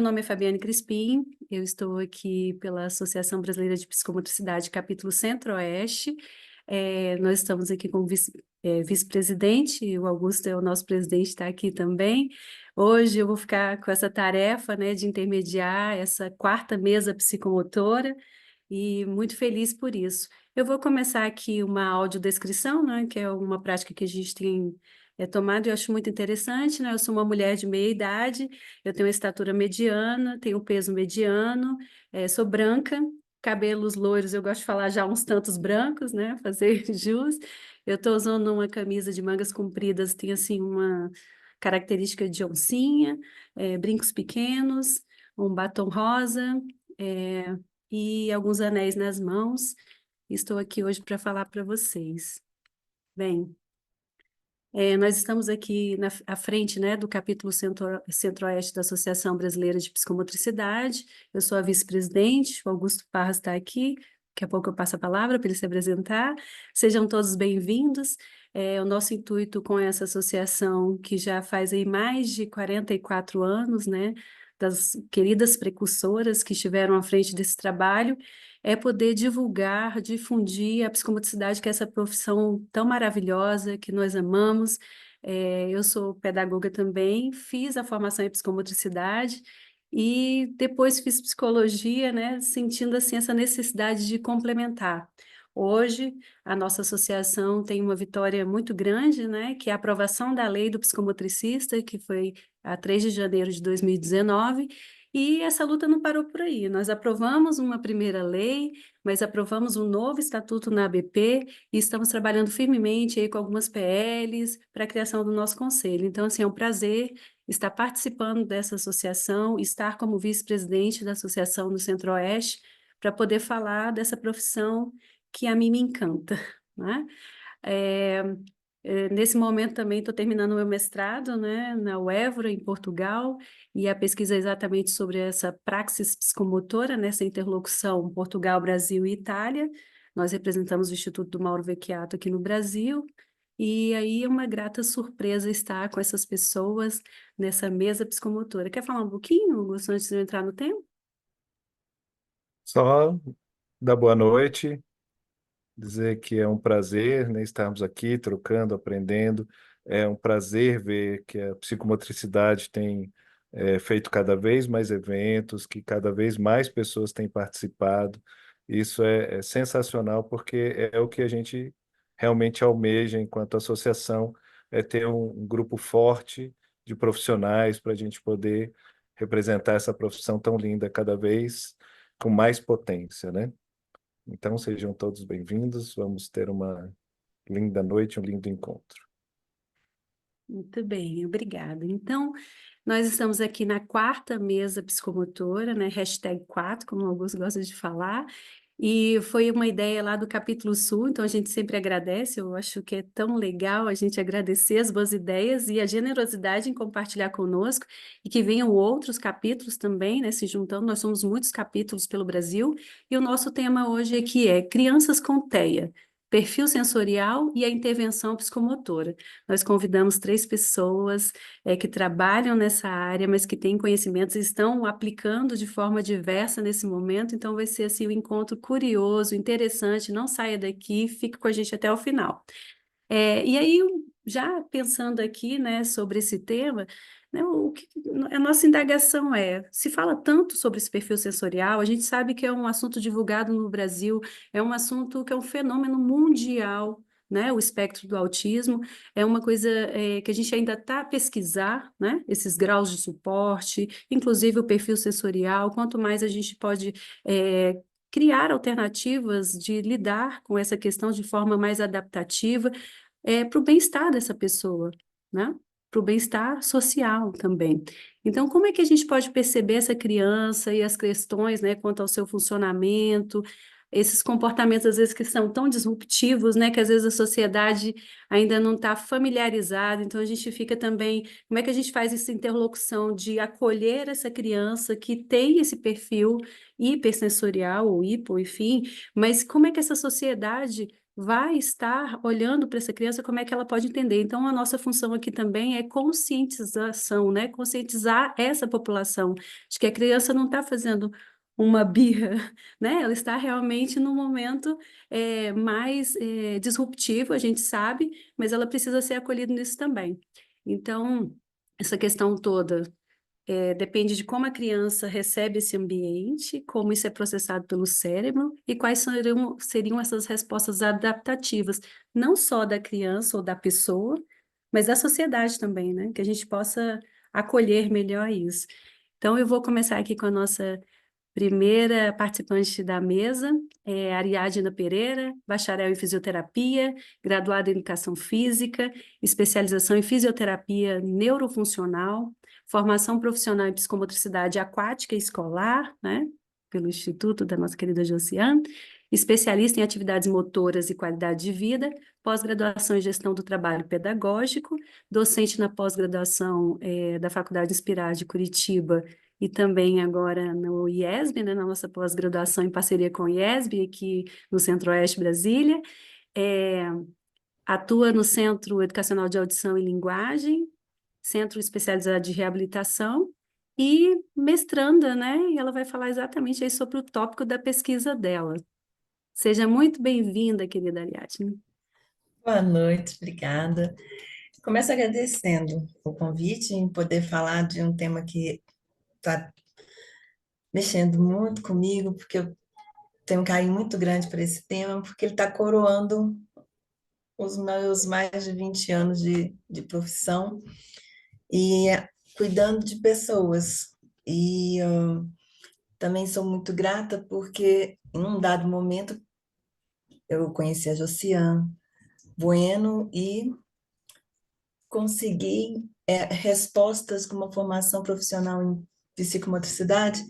Meu nome é Fabiane Crispim, eu estou aqui pela Associação Brasileira de Psicomotricidade, capítulo Centro-Oeste. Nós estamos aqui com o vice-presidente, o Augusto é o nosso presidente, está aqui também. Hoje eu vou ficar com essa tarefa, né, de intermediar essa quarta mesa psicomotora e muito feliz por isso. Eu vou começar aqui uma audiodescrição, né, que é uma prática que a gente tem tomado e eu acho muito interessante, né? Eu sou uma mulher de meia idade, eu tenho uma estatura mediana, tenho um peso mediano, sou branca, cabelos loiros, eu gosto de falar já uns tantos brancos, né? Fazer jus. Eu estou usando uma camisa de mangas compridas, tem assim uma característica de oncinha, brincos pequenos, um batom rosa, é, e alguns anéis nas mãos. Estou aqui hoje para falar para vocês. Bem, nós estamos aqui à frente, né, do capítulo Centro-Oeste da Associação Brasileira de Psicomotricidade. Eu sou a vice-presidente, o Augusto Parra está aqui. Daqui a pouco eu passo a palavra para ele se apresentar. Sejam todos bem-vindos. O nosso intuito com essa associação, que já faz aí mais de 44 anos, né, das queridas precursoras que estiveram à frente desse trabalho, é poder divulgar, difundir a psicomotricidade, que é essa profissão tão maravilhosa que nós amamos. Eu sou pedagoga também, fiz a formação em psicomotricidade e depois fiz psicologia, né, sentindo assim essa necessidade de complementar. Hoje, a nossa associação tem uma vitória muito grande, né, que é a aprovação da lei do psicomotricista, que foi a 3 de janeiro de 2019, e essa luta não parou por aí. Nós aprovamos uma primeira lei, mas aprovamos um novo estatuto na ABP e estamos trabalhando firmemente aí com algumas PLs para a criação do nosso conselho. Então, assim, é um prazer estar participando dessa associação, estar como vice-presidente da associação do Centro-Oeste, para poder falar dessa profissão que a mim me encanta, né? É, Nesse momento também estou terminando meu mestrado, né, na UÉvora, em Portugal, e a pesquisa é exatamente sobre essa praxis psicomotora, nessa interlocução Portugal, Brasil e Itália. Nós representamos o Instituto do Mauro Vecchiato aqui no Brasil, e aí é uma grata surpresa estar com essas pessoas nessa mesa psicomotora. Quer falar um pouquinho, Augusto, antes de eu entrar no tema? Só dar boa noite, dizer que é um prazer, né, estarmos aqui trocando, aprendendo. É um prazer ver que a psicomotricidade tem feito cada vez mais eventos, que cada vez mais pessoas têm participado. Isso é sensacional, porque é o que a gente realmente almeja enquanto associação, é ter um grupo forte de profissionais para a gente poder representar essa profissão tão linda cada vez com mais potência, né? Então sejam todos bem-vindos, vamos ter uma linda noite, um lindo encontro. Muito bem, obrigada. Então, nós estamos aqui na quarta mesa psicomotora, né? Hashtag 4, como o Augusto gosta de falar, e foi uma ideia lá do Capítulo Sul, então a gente sempre agradece, eu acho que é tão legal a gente agradecer as boas ideias e a generosidade em compartilhar conosco, e que venham outros capítulos também, né, se juntando, nós somos muitos capítulos pelo Brasil, e o nosso tema hoje aqui é Crianças com TEA, perfil sensorial e a intervenção psicomotora. Nós convidamos 3 pessoas que trabalham nessa área, mas que têm conhecimentos e estão aplicando de forma diversa nesse momento, então vai ser assim um encontro curioso, interessante, não saia daqui, fique com a gente até o final. E aí, já pensando aqui, né, sobre esse tema, né, a nossa indagação se fala tanto sobre esse perfil sensorial, a gente sabe que é um assunto divulgado no Brasil, é um assunto que é um fenômeno mundial, né, o espectro do autismo, é uma coisa que a gente ainda está a pesquisar, né, esses graus de suporte, inclusive o perfil sensorial, quanto mais a gente pode criar alternativas de lidar com essa questão de forma mais adaptativa, para o bem-estar dessa pessoa, né? Para o bem-estar social também. Então, como é que a gente pode perceber essa criança e as questões, né, quanto ao seu funcionamento, esses comportamentos, às vezes, que são tão disruptivos, né, que às vezes a sociedade ainda não está familiarizada, então a gente fica também, como é que a gente faz essa interlocução de acolher essa criança que tem esse perfil hipersensorial ou hipo, enfim, mas como é que essa sociedade vai estar olhando para essa criança como é que ela pode entender. Então, a nossa função aqui também é conscientização, né? Conscientizar essa população de que a criança não está fazendo uma birra, né? Ela está realmente num momento mais disruptivo, a gente sabe, mas ela precisa ser acolhida nisso também. Então, essa questão toda depende de como a criança recebe esse ambiente, como isso é processado pelo cérebro e quais seriam essas respostas adaptativas, não só da criança ou da pessoa, mas da sociedade também, né? Que a gente possa acolher melhor isso. Então, eu vou começar aqui com a nossa primeira participante da mesa, Ariadna Pereira, bacharel em fisioterapia, graduada em educação física, especialização em fisioterapia neurofuncional, formação profissional em psicomotricidade aquática e escolar, né, pelo Instituto da nossa querida Josiane, especialista em atividades motoras e qualidade de vida, pós-graduação em gestão do trabalho pedagógico, docente na pós-graduação da Faculdade Inspirar de Curitiba e também agora no IESB, né, na nossa pós-graduação em parceria com o IESB, aqui no Centro-Oeste Brasília. É, atua no Centro Educacional de Audição e Linguagem, Centro Especializado de Reabilitação, e mestranda, né? E ela vai falar exatamente aí sobre o tópico da pesquisa dela. Seja muito bem-vinda, querida Ariadne. Boa noite, obrigada. Começo agradecendo o convite em poder falar de um tema que está mexendo muito comigo, porque eu tenho um carinho muito grande para esse tema, porque ele está coroando os meus mais de 20 anos de profissão e cuidando de pessoas. E também sou muito grata porque, em um dado momento, eu conheci a Josiane Bueno e consegui respostas com uma formação profissional em psicomotricidade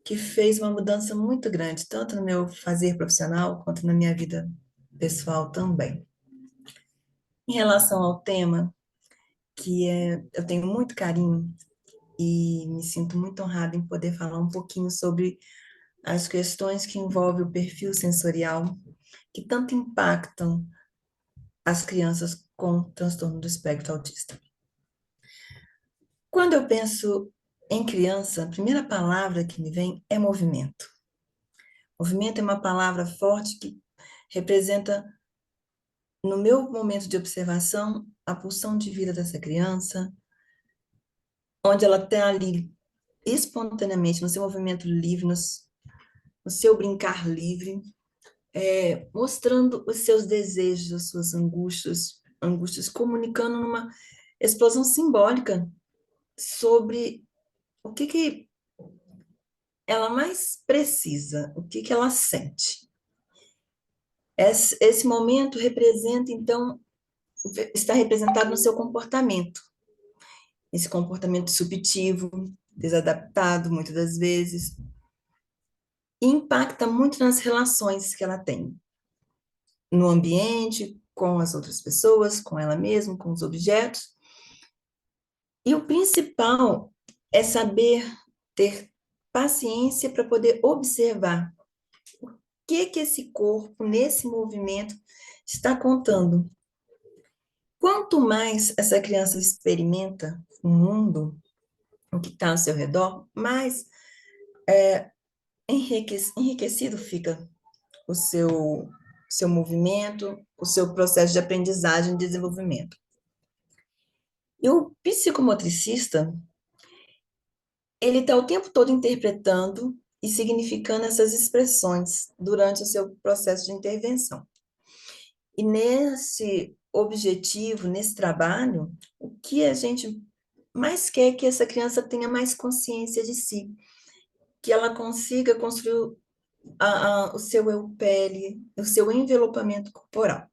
que fez uma mudança muito grande, tanto no meu fazer profissional quanto na minha vida pessoal também. Em relação ao tema, eu tenho muito carinho e me sinto muito honrada em poder falar um pouquinho sobre as questões que envolvem o perfil sensorial, que tanto impactam as crianças com transtorno do espectro autista. Quando eu penso em criança, a primeira palavra que me vem é movimento. Movimento é uma palavra forte que representa, no meu momento de observação, a pulsão de vida dessa criança, onde ela está ali espontaneamente, no seu movimento livre, no seu brincar livre, mostrando os seus desejos, as suas angústias, comunicando numa explosão simbólica sobre o que ela mais precisa, o que ela sente. Esse momento representa, então, está representado no seu comportamento. Esse comportamento subjetivo, desadaptado, muitas das vezes, e impacta muito nas relações que ela tem. No ambiente, com as outras pessoas, com ela mesma, com os objetos. E o principal é saber ter paciência para poder observar o que esse corpo, nesse movimento, está contando. Quanto mais essa criança experimenta o mundo, o que está ao seu redor, mais enriquecido fica o seu movimento, o seu processo de aprendizagem e desenvolvimento. E o psicomotricista, ele está o tempo todo interpretando e significando essas expressões durante o seu processo de intervenção. E nesse objetivo, nesse trabalho, o que a gente mais quer é que essa criança tenha mais consciência de si, que ela consiga construir o seu eu pele, o seu envelopamento corporal.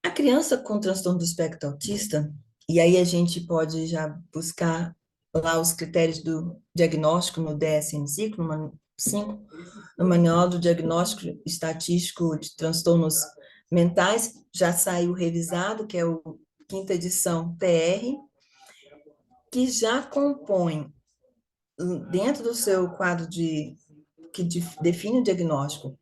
A criança com transtorno do espectro autista, e aí a gente pode já buscar lá os critérios do diagnóstico no DSM-5, no Manual do Diagnóstico Estatístico de Transtornos Mentais, já saiu revisado, que é o quinta edição TR, que já compõe, dentro do seu quadro que define o diagnóstico,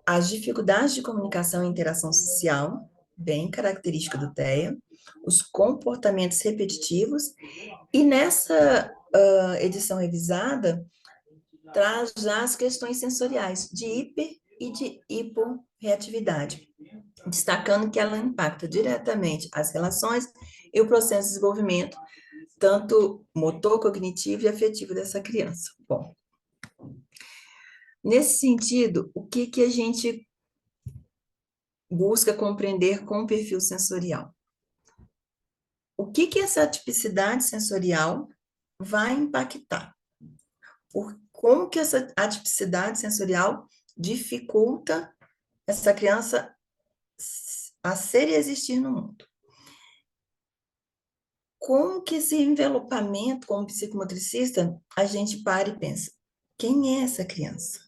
as dificuldades de comunicação e interação social, bem característica do TEA, os comportamentos repetitivos, e nessa edição revisada, traz já as questões sensoriais de hiper e de hiporreatividade, destacando que ela impacta diretamente as relações e o processo de desenvolvimento, tanto motor, cognitivo e afetivo dessa criança. Bom, nesse sentido, o que a gente busca compreender com o perfil sensorial? O que essa atipicidade sensorial vai impactar? Como que essa atipicidade sensorial dificulta essa criança a ser e existir no mundo? Como que esse envelopamento, como psicomotricista, a gente para e pensa, quem é essa criança?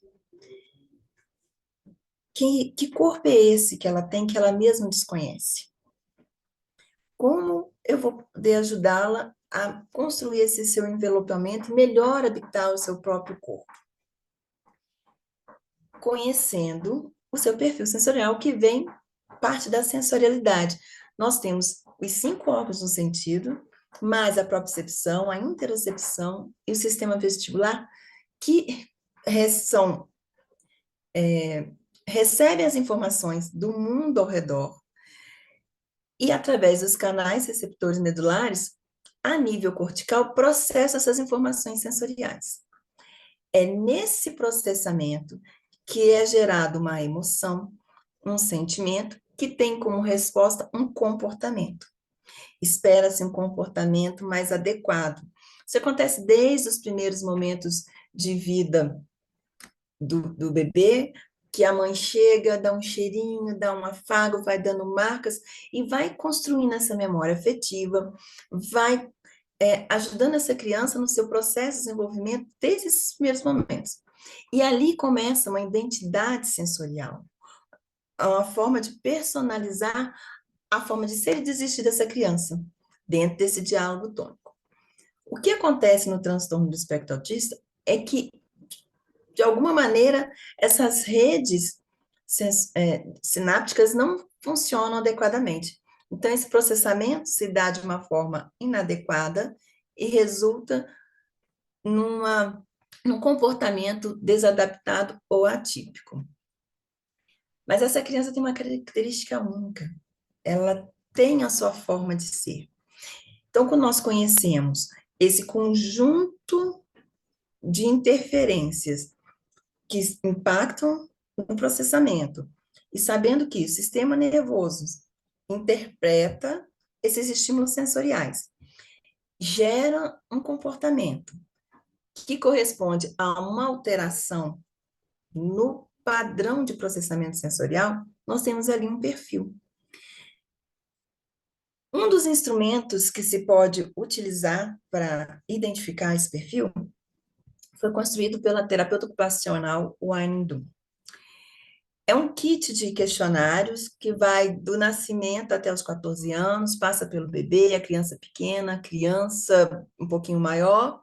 Que corpo é esse que ela tem, que ela mesma desconhece? Como eu vou poder ajudá-la a construir esse seu envelopamento, melhor habitar o seu próprio corpo? Conhecendo o seu perfil sensorial, que vem parte da sensorialidade. Nós temos os 5 órgãos do sentido, mais a propriocepção, a interocepção e o sistema vestibular, que recebem as informações do mundo ao redor e, através dos canais receptores medulares, a nível cortical, processa essas informações sensoriais. É nesse processamento que é gerada uma emoção, um sentimento, que tem como resposta um comportamento. Espera-se um comportamento mais adequado. Isso acontece desde os primeiros momentos de vida do bebê, que a mãe chega, dá um cheirinho, dá um afago, vai dando marcas e vai construindo essa memória afetiva, vai ajudando essa criança no seu processo de desenvolvimento desde esses primeiros momentos. E ali começa uma identidade sensorial, uma forma de personalizar a forma de ser e de existir dessa criança, dentro desse diálogo tônico. O que acontece no transtorno do espectro autista é que, de alguma maneira, essas redes sinápticas não funcionam adequadamente. Então, esse processamento se dá de uma forma inadequada e resulta num comportamento desadaptado ou atípico. Mas essa criança tem uma característica única. Ela tem a sua forma de ser. Então, quando nós conhecemos esse conjunto de interferências que impactam no processamento, e sabendo que o sistema nervoso interpreta esses estímulos sensoriais, gera um comportamento que corresponde a uma alteração no padrão de processamento sensorial, nós temos ali um perfil. Um dos instrumentos que se pode utilizar para identificar esse perfil foi construído pela terapeuta ocupacional Wayne Dyer. É um kit de questionários que vai do nascimento até os 14 anos, passa pelo bebê, a criança pequena, a criança um pouquinho maior.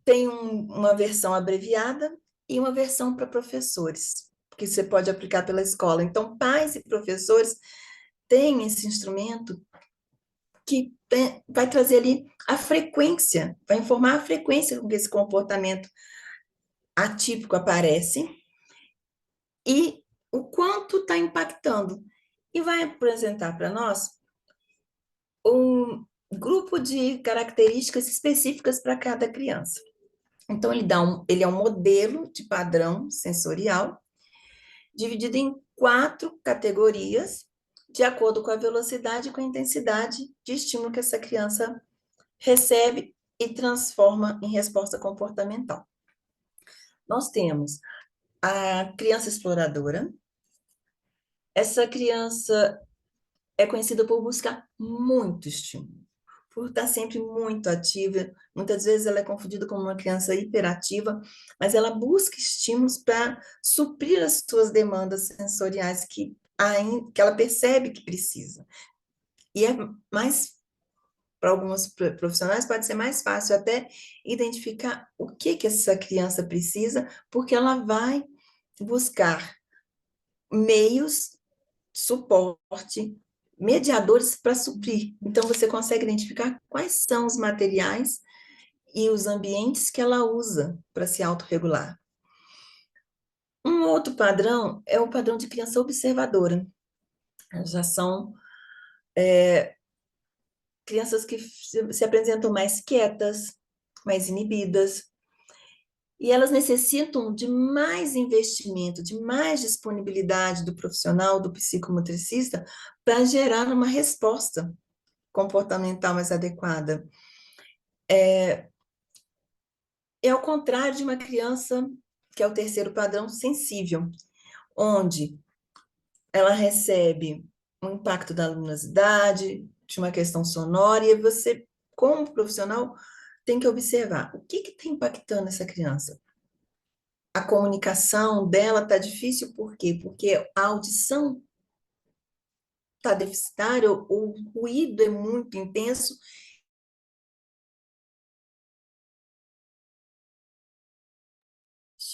Tem uma versão abreviada e uma versão para professores, que você pode aplicar pela escola. Então, pais e professores têm esse instrumento que vai trazer ali a frequência, vai informar a frequência com que esse comportamento atípico aparece e o quanto está impactando. E vai apresentar para nós um grupo de características específicas para cada criança. Então, ele é um modelo de padrão sensorial, dividido em 4 categorias, de acordo com a velocidade e com a intensidade de estímulo que essa criança recebe e transforma em resposta comportamental. Nós temos a criança exploradora. Essa criança é conhecida por buscar muito estímulo, por estar sempre muito ativa. Muitas vezes ela é confundida como uma criança hiperativa, mas ela busca estímulos para suprir as suas demandas sensoriais que ela percebe que precisa. E é mais, para alguns profissionais, pode ser mais fácil até identificar o que essa criança precisa, porque ela vai buscar meios, suporte, mediadores para suprir. Então, você consegue identificar quais são os materiais e os ambientes que ela usa para se autorregular. Um outro padrão é o padrão de criança observadora. Já são crianças que se apresentam mais quietas, mais inibidas, e elas necessitam de mais investimento, de mais disponibilidade do profissional, do psicomotricista, para gerar uma resposta comportamental mais adequada. É ao contrário de uma criança, que é o terceiro padrão, sensível, onde ela recebe um impacto da luminosidade, de uma questão sonora, e você, como profissional, tem que observar o que está impactando essa criança. A comunicação dela está difícil, por quê? Porque a audição está deficitária, o ruído é muito intenso.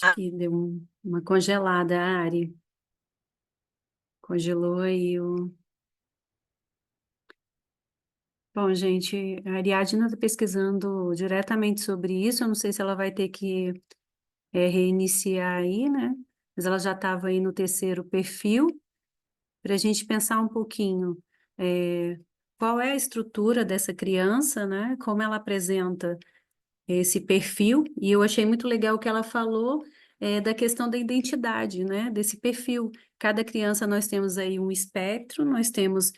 Acho que deu uma congelada, Ari. Congelou aí o... Bom, gente, a Ariadna está pesquisando diretamente sobre isso. Eu não sei se ela vai ter que reiniciar aí, né? Mas ela já estava aí no terceiro perfil, para a gente pensar um pouquinho qual é a estrutura dessa criança, né? Como ela apresenta esse perfil, e eu achei muito legal o que ela falou da questão da identidade, né, desse perfil. Cada criança nós temos aí um espectro, nós temos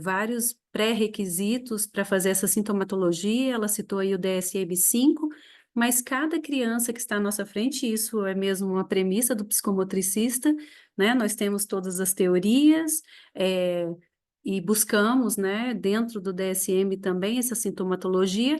vários pré-requisitos para fazer essa sintomatologia, ela citou aí o DSM-5, mas cada criança que está à nossa frente, isso é mesmo uma premissa do psicomotricista, né, nós temos todas as teorias, e buscamos, né, dentro do DSM também essa sintomatologia,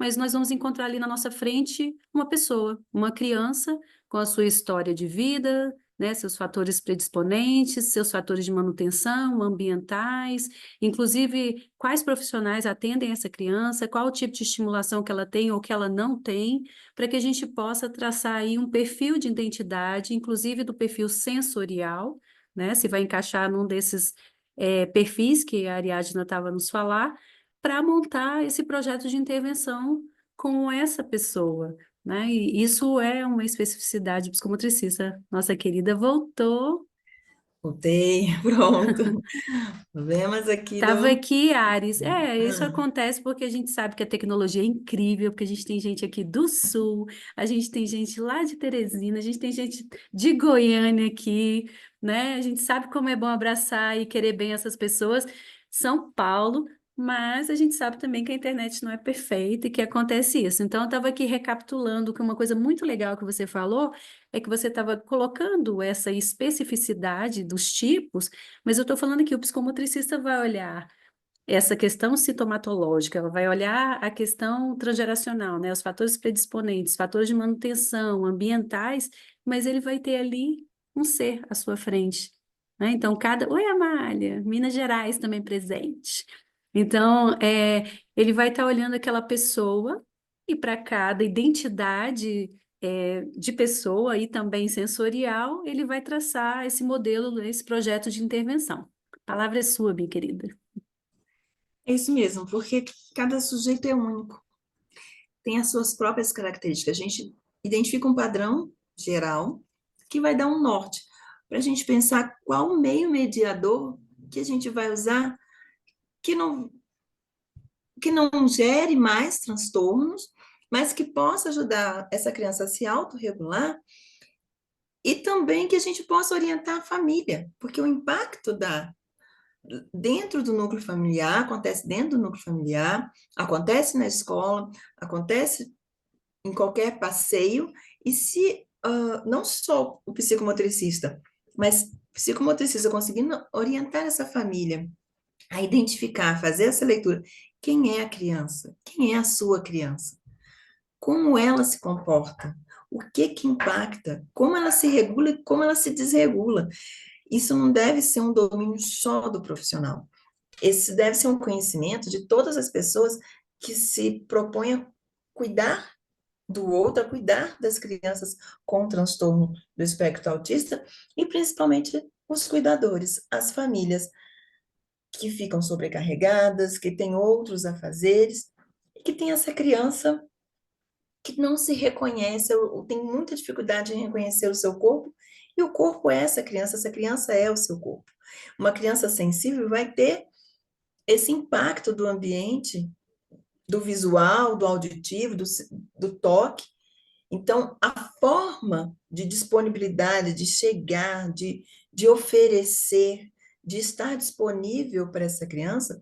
mas nós vamos encontrar ali na nossa frente uma pessoa, uma criança com a sua história de vida, né, seus fatores predisponentes, seus fatores de manutenção, ambientais, inclusive quais profissionais atendem essa criança, qual o tipo de estimulação que ela tem ou que ela não tem, para que a gente possa traçar aí um perfil de identidade, inclusive do perfil sensorial, né, se vai encaixar num desses perfis que a Ariadna estava nos falar, para montar esse projeto de intervenção com essa pessoa, né? E isso é uma especificidade psicomotricista. Nossa querida voltou. Voltei, pronto. Problemas aqui Estava do... aqui, Ares. Isso acontece porque a gente sabe que a tecnologia é incrível, porque a gente tem gente aqui do Sul, a gente tem gente lá de Teresina, a gente tem gente de Goiânia aqui, né? A gente sabe como é bom abraçar e querer bem essas pessoas. São Paulo, mas a gente sabe também que a internet não é perfeita e que acontece isso. Então, eu estava aqui recapitulando que uma coisa muito legal que você falou é que você estava colocando essa especificidade dos tipos, mas eu estou falando que o psicomotricista vai olhar essa questão sintomatológica, ela vai olhar a questão transgeracional, né? Os fatores predisponentes, fatores de manutenção, ambientais, mas ele vai ter ali um ser à sua frente, né? Então, Oi, Amália! Minas Gerais também presente. Então, ele vai estar olhando aquela pessoa e para cada identidade de pessoa e também sensorial, ele vai traçar esse modelo, esse projeto de intervenção. A palavra é sua, minha querida. É isso mesmo, porque cada sujeito é único, tem as suas próprias características. A gente identifica um padrão geral que vai dar um norte para a gente pensar qual o meio mediador que a gente vai usar que que não gere mais transtornos, mas que possa ajudar essa criança a se autorregular e também que a gente possa orientar a família, porque o impacto dentro do núcleo familiar, acontece dentro do núcleo familiar, acontece na escola, acontece em qualquer passeio, e se não só o psicomotricista, mas o psicomotricista conseguindo orientar essa família a identificar, fazer essa leitura, quem é a criança? Quem é a sua criança? Como ela se comporta? O que impacta? Como ela se regula e como ela se desregula? Isso não deve ser um domínio só do profissional. Esse deve ser um conhecimento de todas as pessoas que se propõem a cuidar do outro, a cuidar das crianças com transtorno do espectro autista e principalmente os cuidadores, as famílias que ficam sobrecarregadas, que têm outros afazeres, e que tem essa criança que não se reconhece, ou tem muita dificuldade em reconhecer o seu corpo, e o corpo é essa criança é o seu corpo. Uma criança sensível vai ter esse impacto do ambiente, do visual, do auditivo, do toque. Então, a forma de disponibilidade, de chegar, de oferecer, de estar disponível para essa criança,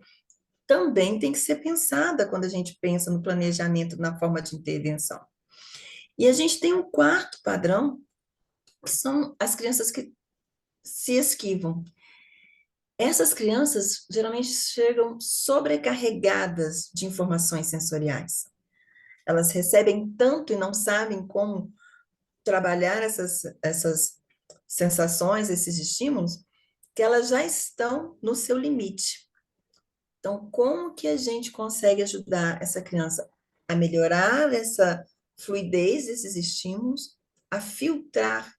também tem que ser pensada quando a gente pensa no planejamento, na forma de intervenção. E a gente tem um quarto padrão, que são as crianças que se esquivam. Essas crianças geralmente chegam sobrecarregadas de informações sensoriais. Elas recebem tanto e não sabem como trabalhar essas sensações, esses estímulos, que elas já estão no seu limite. Então, como que a gente consegue ajudar essa criança a melhorar essa fluidez desses estímulos, a filtrar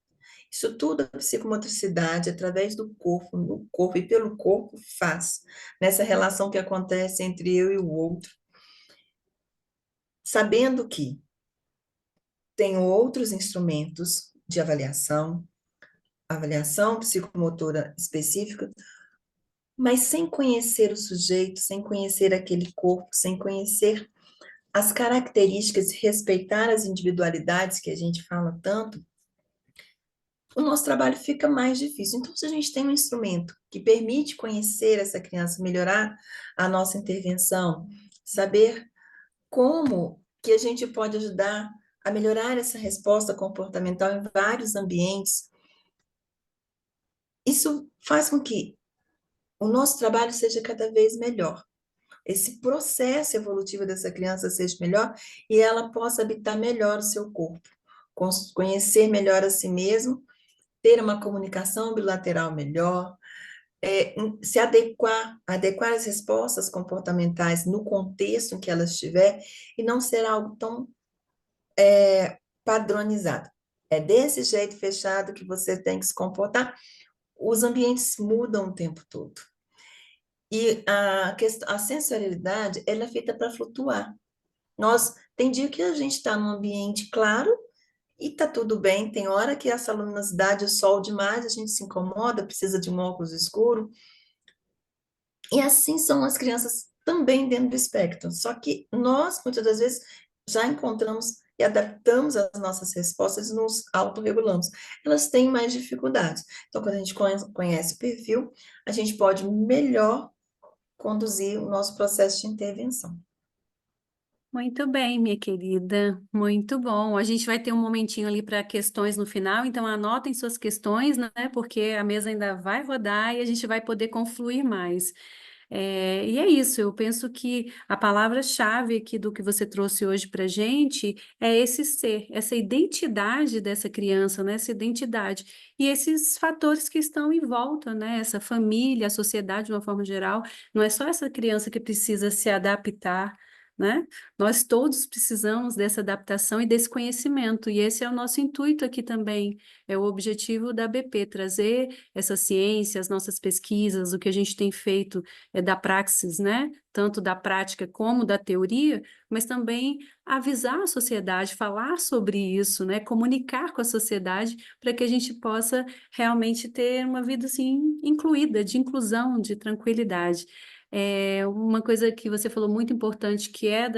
isso tudo? A psicomotricidade, através do corpo, no corpo e pelo corpo, faz nessa relação que acontece entre eu e o outro, sabendo que tem outros instrumentos de avaliação psicomotora específica, mas sem conhecer o sujeito, sem conhecer aquele corpo, sem conhecer as características, respeitar as individualidades que a gente fala tanto, o nosso trabalho fica mais difícil. Então, se a gente tem um instrumento que permite conhecer essa criança, melhorar a nossa intervenção, saber como que a gente pode ajudar a melhorar essa resposta comportamental em vários ambientes, isso faz com que o nosso trabalho seja cada vez melhor. Esse processo evolutivo dessa criança seja melhor e ela possa habitar melhor o seu corpo, conhecer melhor a si mesmo, ter uma comunicação bilateral melhor, se adequar às respostas comportamentais no contexto em que ela estiver e não ser algo tão padronizado. É desse jeito fechado que você tem que se comportar. Os ambientes mudam o tempo todo. E a sensorialidade, ela é feita para flutuar. Tem dia que a gente está num ambiente claro e tá tudo bem, tem hora que essa luminosidade, o sol demais, a gente se incomoda, precisa de um óculos escuro. E assim são as crianças também dentro do espectro. Só que nós, muitas das vezes, já encontramos e adaptamos as nossas respostas e nos autorregulamos. Elas têm mais dificuldades. Então, quando a gente conhece o perfil, a gente pode melhor conduzir o nosso processo de intervenção. Muito bem, minha querida, muito bom. A gente vai ter um momentinho ali para questões no final, então anotem suas questões, né? Porque a mesa ainda vai rodar e a gente vai poder confluir mais. E é isso, eu penso que a palavra-chave aqui do que você trouxe hoje para a gente é esse ser, essa identidade dessa criança, né? Essa identidade. E esses fatores que estão em volta, né? Essa família, a sociedade de uma forma geral, não é só essa criança que precisa se adaptar, né? Nós todos precisamos dessa adaptação e desse conhecimento, e esse é o nosso intuito aqui também, é o objetivo da BP, trazer essa ciência, as nossas pesquisas, o que a gente tem feito da praxis, né? Tanto da prática como da teoria, mas também avisar a sociedade, falar sobre isso, né? Comunicar com a sociedade para que a gente possa realmente ter uma vida assim incluída, de inclusão, de tranquilidade. Uma coisa que você falou muito importante, que é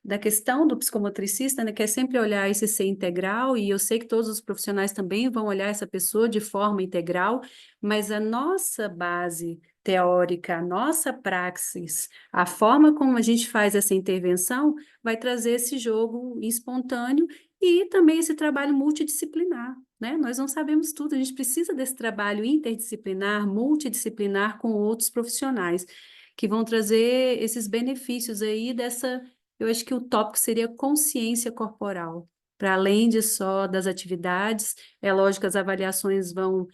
da questão do psicomotricista, né, que é sempre olhar esse ser integral, e eu sei que todos os profissionais também vão olhar essa pessoa de forma integral, mas a nossa base teórica, a nossa praxis, a forma como a gente faz essa intervenção, vai trazer esse jogo espontâneo e também esse trabalho multidisciplinar, né? Nós não sabemos tudo, a gente precisa desse trabalho interdisciplinar, multidisciplinar com outros profissionais que vão trazer esses benefícios aí dessa, eu acho que o tópico seria consciência corporal, para além de só das atividades, é lógico que as avaliações vão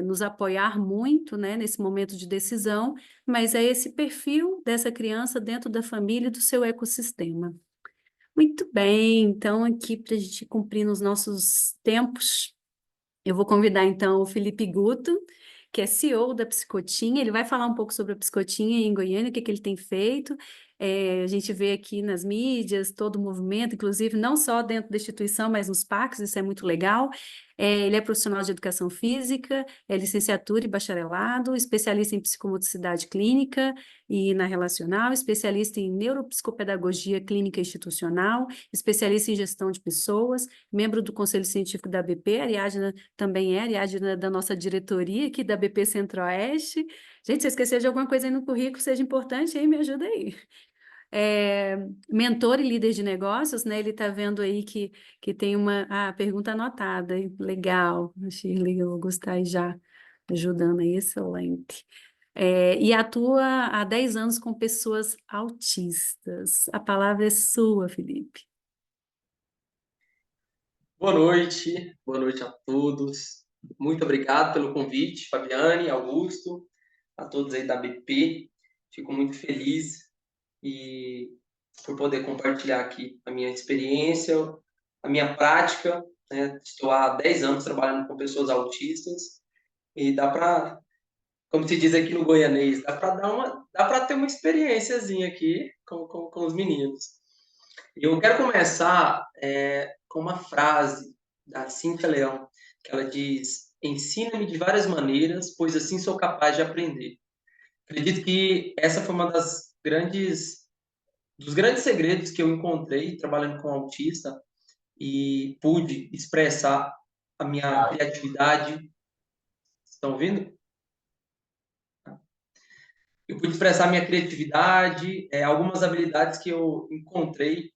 nos apoiar muito, né, nesse momento de decisão, mas é esse perfil dessa criança dentro da família e do seu ecossistema. Muito bem, então aqui para a gente cumprir nos nossos tempos, eu vou convidar então o Felipe Guto, que é CEO da Psicotinha. Ele vai falar um pouco sobre a Psicotinha em Goiânia, o que que ele tem feito. A gente vê aqui nas mídias todo o movimento, inclusive não só dentro da instituição, mas nos parques, isso é muito legal. Ele é profissional de educação física, é licenciatura e bacharelado, especialista em psicomotricidade clínica e na relacional, especialista em neuropsicopedagogia clínica institucional, especialista em gestão de pessoas, membro do Conselho Científico da BP, a Ariadna também é, Ariadna da nossa diretoria aqui da BP Centro-Oeste. Gente, se eu esquecer de alguma coisa aí no currículo, seja importante, aí me ajuda aí. Mentor e líder de negócios, né? Ele está vendo aí que tem uma pergunta anotada, hein? Legal, a Shirley, eu gostei já ajudando aí, excelente. E atua há 10 anos com pessoas autistas. A palavra é sua, Felipe. Boa noite a todos. Muito obrigado pelo convite, Fabiane, Augusto, a todos aí da BP. Fico muito feliz e por poder compartilhar aqui a minha experiência, a minha prática, né? Estou há 10 anos trabalhando com pessoas autistas e dá para, como se diz aqui no goianês, dá para ter uma experiênciazinha aqui com os meninos. Eu quero começar com uma frase da Cíntia Leão, que ela diz: ensina-me de várias maneiras, pois assim sou capaz de aprender. Acredito que essa foi uma dos grandes segredos que eu encontrei trabalhando com autista e pude expressar a minha criatividade. Estão ouvindo? Eu pude expressar a minha criatividade, algumas habilidades que eu encontrei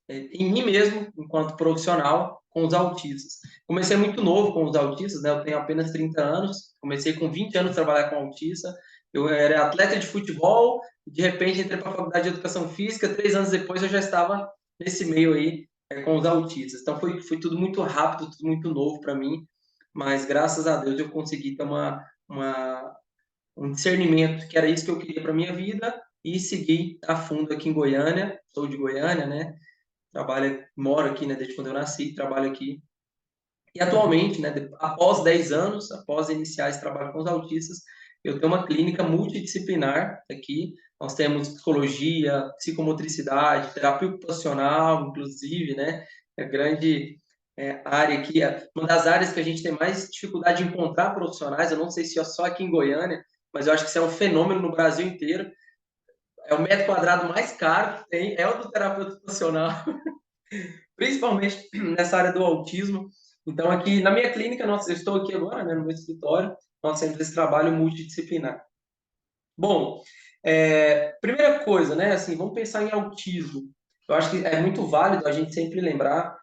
em mim mesmo, enquanto profissional, com os autistas. Comecei muito novo com os autistas, né? Eu tenho apenas 30 anos, comecei com 20 anos a trabalhar com autista. Eu era atleta de futebol, de repente entrei para a faculdade de educação física, 3 anos depois eu já estava nesse meio aí com os autistas. Então foi tudo muito rápido, tudo muito novo para mim, mas graças a Deus eu consegui ter um discernimento que era isso que eu queria para minha vida e segui a fundo aqui em Goiânia. Sou de Goiânia, né? Moro aqui, né, desde quando eu nasci, trabalho aqui. E atualmente, né, após 10 anos, após iniciar esse trabalho com os autistas, eu tenho uma clínica multidisciplinar aqui. Nós temos psicologia, psicomotricidade, terapia ocupacional, inclusive, né, grande área aqui, uma das áreas que a gente tem mais dificuldade de encontrar profissionais. Eu não sei se é só aqui em Goiânia, mas eu acho que isso é um fenômeno no Brasil inteiro. É o metro quadrado mais caro que tem, é o do terapeuta ocupacional, principalmente nessa área do autismo. Então, aqui na minha clínica, eu estou aqui agora, né, no meu escritório, nós temos esse trabalho multidisciplinar. Bom, primeira coisa, né, assim, vamos pensar em autismo. Eu acho que é muito válido a gente sempre lembrar,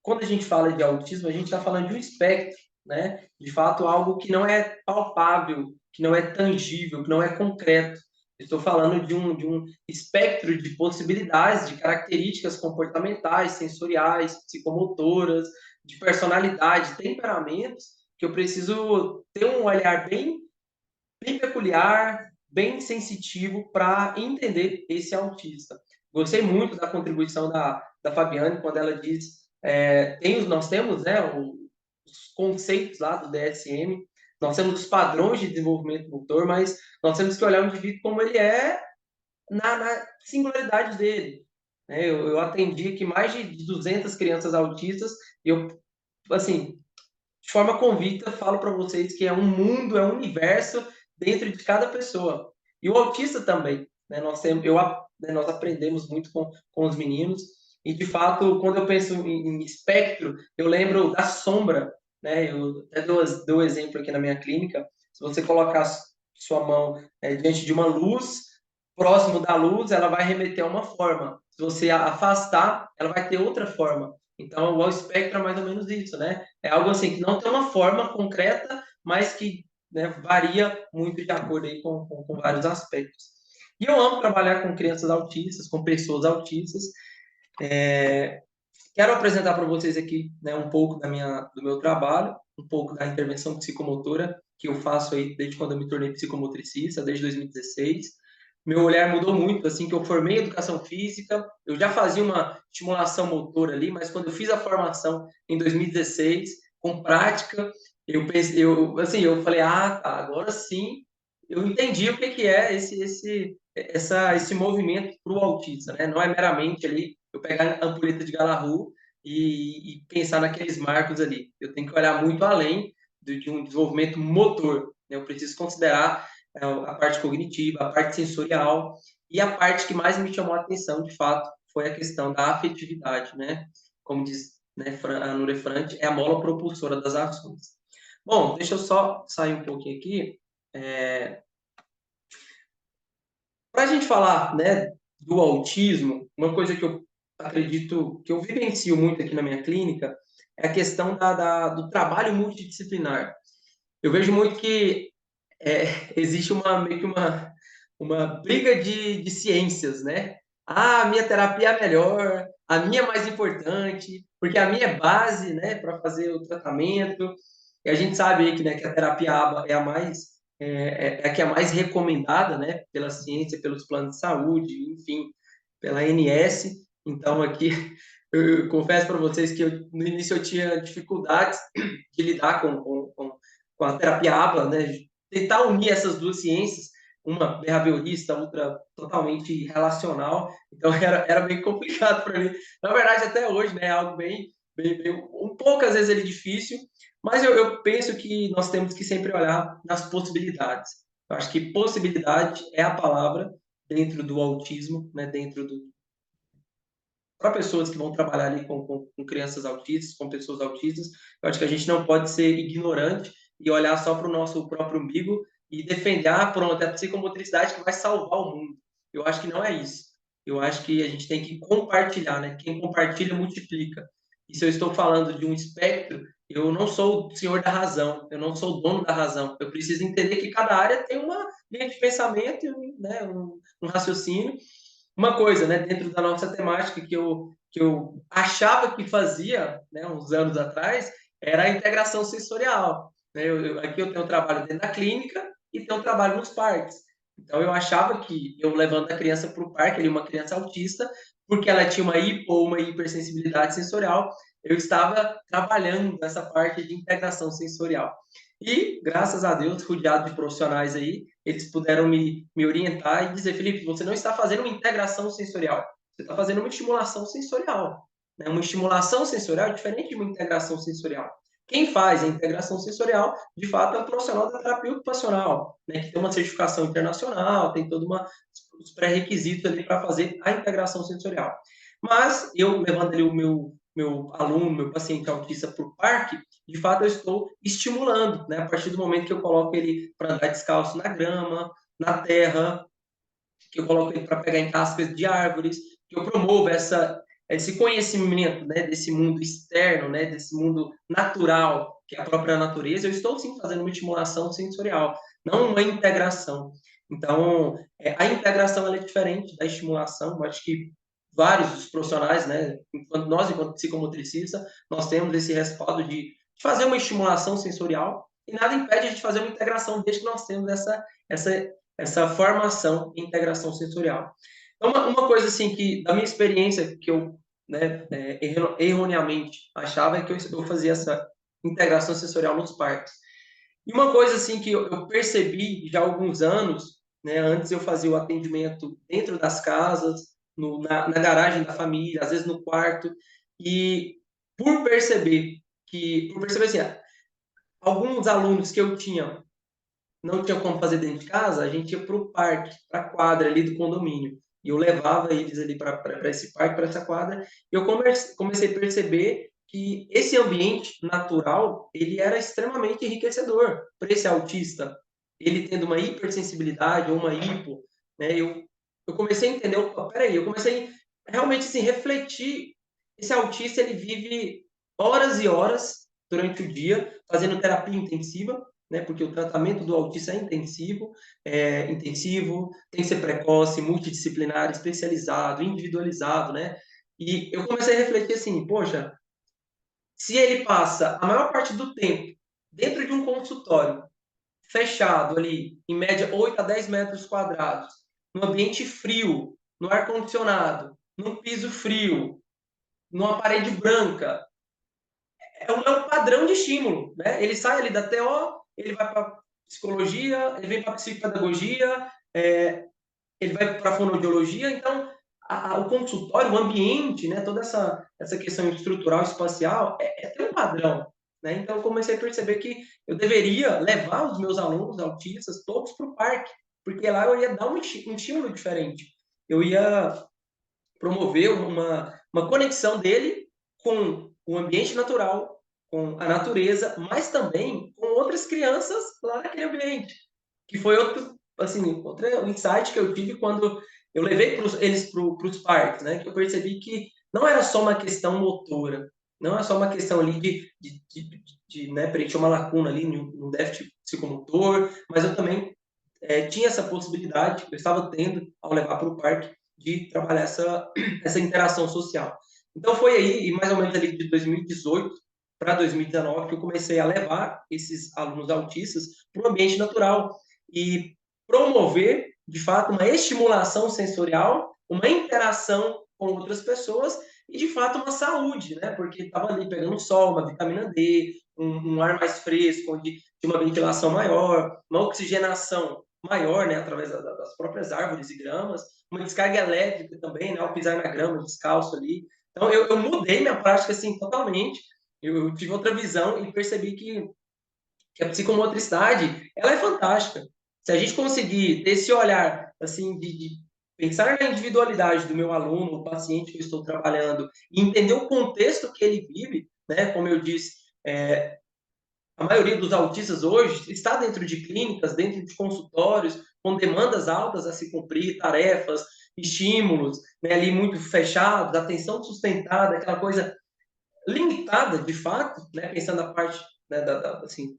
quando a gente fala de autismo, a gente está falando de um espectro, né, de fato, algo que não é palpável, que não é tangível, que não é concreto. Estou falando de um espectro de possibilidades, de características comportamentais, sensoriais, psicomotoras, de personalidade, temperamentos, que eu preciso ter um olhar bem peculiar, bem sensitivo para entender esse autista. Gostei muito da contribuição da Fabiane, quando ela diz, nós temos, né, os conceitos lá do DSM, nós temos os padrões de desenvolvimento motor, mas nós temos que olhar o indivíduo como ele é na singularidade dele. Eu atendi aqui mais de 200 crianças autistas e eu, assim, de forma convicta, falo para vocês que é um mundo, é um universo dentro de cada pessoa. E o autista também, né? Nós aprendemos muito com os meninos e, de fato, quando eu penso em espectro, eu lembro da sombra, né? Eu até dou exemplo aqui na minha clínica. Se você colocar sua mão diante de uma luz, próximo da luz, ela vai remeter a uma forma. Se você afastar, ela vai ter outra forma. Então, o espectro é mais ou menos isso, né? É algo assim que não tem uma forma concreta, mas que, né, varia muito de acordo aí com vários aspectos. E eu amo trabalhar com crianças autistas, com pessoas autistas. Quero apresentar para vocês aqui, né, um pouco do meu trabalho, um pouco da intervenção psicomotora que eu faço aí desde quando eu me tornei psicomotricista, desde 2016. meu olhar mudou muito, assim, que eu formei em educação física, eu já fazia uma estimulação motora ali, mas quando eu fiz a formação em 2016, com prática, eu pensei, assim, eu falei, ah, tá, agora sim, eu entendi o que que é esse movimento para o autista, né? Não é meramente ali eu pegar a ampulheta de Galahu e pensar naqueles marcos ali. Eu tenho que olhar muito além de um desenvolvimento motor, né? Eu preciso considerar a parte cognitiva, a parte sensorial, e a parte que mais me chamou a atenção, de fato, foi a questão da afetividade, né? Como diz, né, a Núria Franti, é a mola propulsora das ações. Bom, deixa eu só sair um pouquinho aqui. Para a gente falar, né, do autismo, uma coisa que eu acredito, que eu vivencio muito aqui na minha clínica, é a questão do trabalho multidisciplinar. Eu vejo muito que existe meio que uma briga de ciências, né? Ah, a minha terapia é a melhor, a minha é mais importante, porque a minha é base, né, para fazer o tratamento. E a gente sabe aí que, né, que a terapia ABA é a mais é a que é a mais recomendada, né, pela ciência, pelos planos de saúde, enfim, pela ANS. Então aqui eu confesso para vocês que no início eu tinha dificuldades de lidar com a terapia ABA, né, tentar unir essas duas ciências, uma behaviorista, outra totalmente relacional, então era bem complicado para mim. Na verdade, até hoje, né, é algo um pouco, às vezes, ele difícil, mas eu penso que nós temos que sempre olhar nas possibilidades. Eu acho que possibilidade é a palavra dentro do autismo, né, para pessoas que vão trabalhar ali com crianças autistas, com pessoas autistas. Eu acho que a gente não pode ser ignorante e olhar só para o nosso próprio umbigo e defender, pronto, é a psicomotricidade que vai salvar o mundo. Eu acho que não é isso. Eu acho que a gente tem que compartilhar, né? Quem compartilha, multiplica. E se eu estou falando de um espectro, eu não sou o senhor da razão, eu não sou o dono da razão. Eu preciso entender que cada área tem uma linha de pensamento, né? um raciocínio. Uma coisa, né, dentro da nossa temática que eu achava que fazia, né, uns anos atrás, era a integração sensorial. Né? Aqui eu tenho um trabalho dentro da clínica e tenho um trabalho nos parques. Então eu achava que eu levando a criança para o parque, ali uma criança autista, porque ela tinha uma hipo ou uma hipersensibilidade sensorial, eu estava trabalhando nessa parte de integração sensorial. E, graças a Deus, rodeado de profissionais aí, eles puderam me orientar e dizer, Felipe, você não está fazendo uma integração sensorial, você está fazendo uma estimulação sensorial. Né? Uma estimulação sensorial é diferente de uma integração sensorial. Quem faz a integração sensorial, de fato, é um profissional da terapia ocupacional, né? Que tem uma certificação internacional, tem todos os pré-requisitos ali para fazer a integração sensorial. Mas eu, levando ali o meu aluno, meu paciente autista para o parque, de fato eu estou estimulando, né? A partir do momento que eu coloco ele para andar descalço na grama, na terra, que eu coloco ele para pegar em cascas de árvores, que eu promovo esse conhecimento, né, desse mundo externo, né, desse mundo natural, que é a própria natureza, eu estou sim fazendo uma estimulação sensorial, não uma integração. Então, a integração ela é diferente da estimulação, eu acho que vários dos profissionais, né, enquanto psicomotricista, nós temos esse respaldo de fazer uma estimulação sensorial e nada impede a gente fazer uma integração desde que nós temos essa formação em integração sensorial. Então, uma coisa assim que, da minha experiência, que eu, né, erroneamente achava é que eu fazia essa integração sensorial nos parques. E uma coisa assim que eu percebi já há alguns anos, né, antes eu fazia o atendimento dentro das casas, na garagem da família, às vezes no quarto, e por perceber assim, alguns alunos que eu tinha não tinha como fazer dentro de casa, a gente ia para o parque, para a quadra ali do condomínio. E eu levava eles ali para esse parque, para essa quadra. E eu comecei a perceber que esse ambiente natural, ele era extremamente enriquecedor para esse autista. Ele tendo uma hipersensibilidade ou uma hipo, né? Eu comecei a entender, opa, peraí, eu comecei realmente assim, refletir. Esse autista, ele vive horas e horas durante o dia fazendo terapia intensiva, né? Porque o tratamento do autista é intensivo, tem que ser precoce, multidisciplinar, especializado, individualizado, né? E eu comecei a refletir assim, poxa, se ele passa a maior parte do tempo dentro de um consultório fechado ali, em média 8 a 10 metros quadrados, num ambiente frio, no ar-condicionado, num piso frio, numa parede branca, é um padrão de estímulo, né? Ele sai ali da TO, ele vai para psicologia, ele vem para psicopedagogia, ele vai para fonoaudiologia, então o consultório, o ambiente, né, toda essa questão estrutural espacial tem um padrão, né? Então eu comecei a perceber que eu deveria levar os meus alunos autistas todos para o parque, porque lá eu ia dar um estímulo diferente. Eu ia promover uma conexão dele com o ambiente natural, com a natureza, mas também com outras crianças lá naquele ambiente, que foi outro insight que eu tive quando eu levei eles para os parques, né? Que eu percebi que não era só uma questão motora, não é só uma questão ali né, preencher uma lacuna ali, no déficit psicomotor, mas eu também tinha essa possibilidade, eu estava tendo, ao levar para o parque, de trabalhar essa interação social. Então foi aí, mais ou menos ali de 2018 para 2019, que eu comecei a levar esses alunos autistas para o ambiente natural e promover, de fato, uma estimulação sensorial, uma interação com outras pessoas e, de fato, uma saúde, né? Porque estava ali pegando sol, uma vitamina D, um ar mais fresco, onde tinha uma ventilação maior, uma oxigenação maior, né, através das próprias árvores e gramas, uma descarga elétrica também, né, ao pisar na grama, descalço ali. Então, eu mudei minha prática, assim, totalmente. Eu tive outra visão e percebi que a psicomotricidade, ela é fantástica. Se a gente conseguir ter esse olhar, assim, de pensar na individualidade do meu aluno, o paciente que eu estou trabalhando, e entender o contexto que ele vive, né, como eu disse, a maioria dos autistas hoje está dentro de clínicas, dentro de consultórios, com demandas altas a se cumprir, tarefas, estímulos, né, ali muito fechados, atenção sustentada, aquela coisa limitada, de fato, né, pensando na parte, né, assim,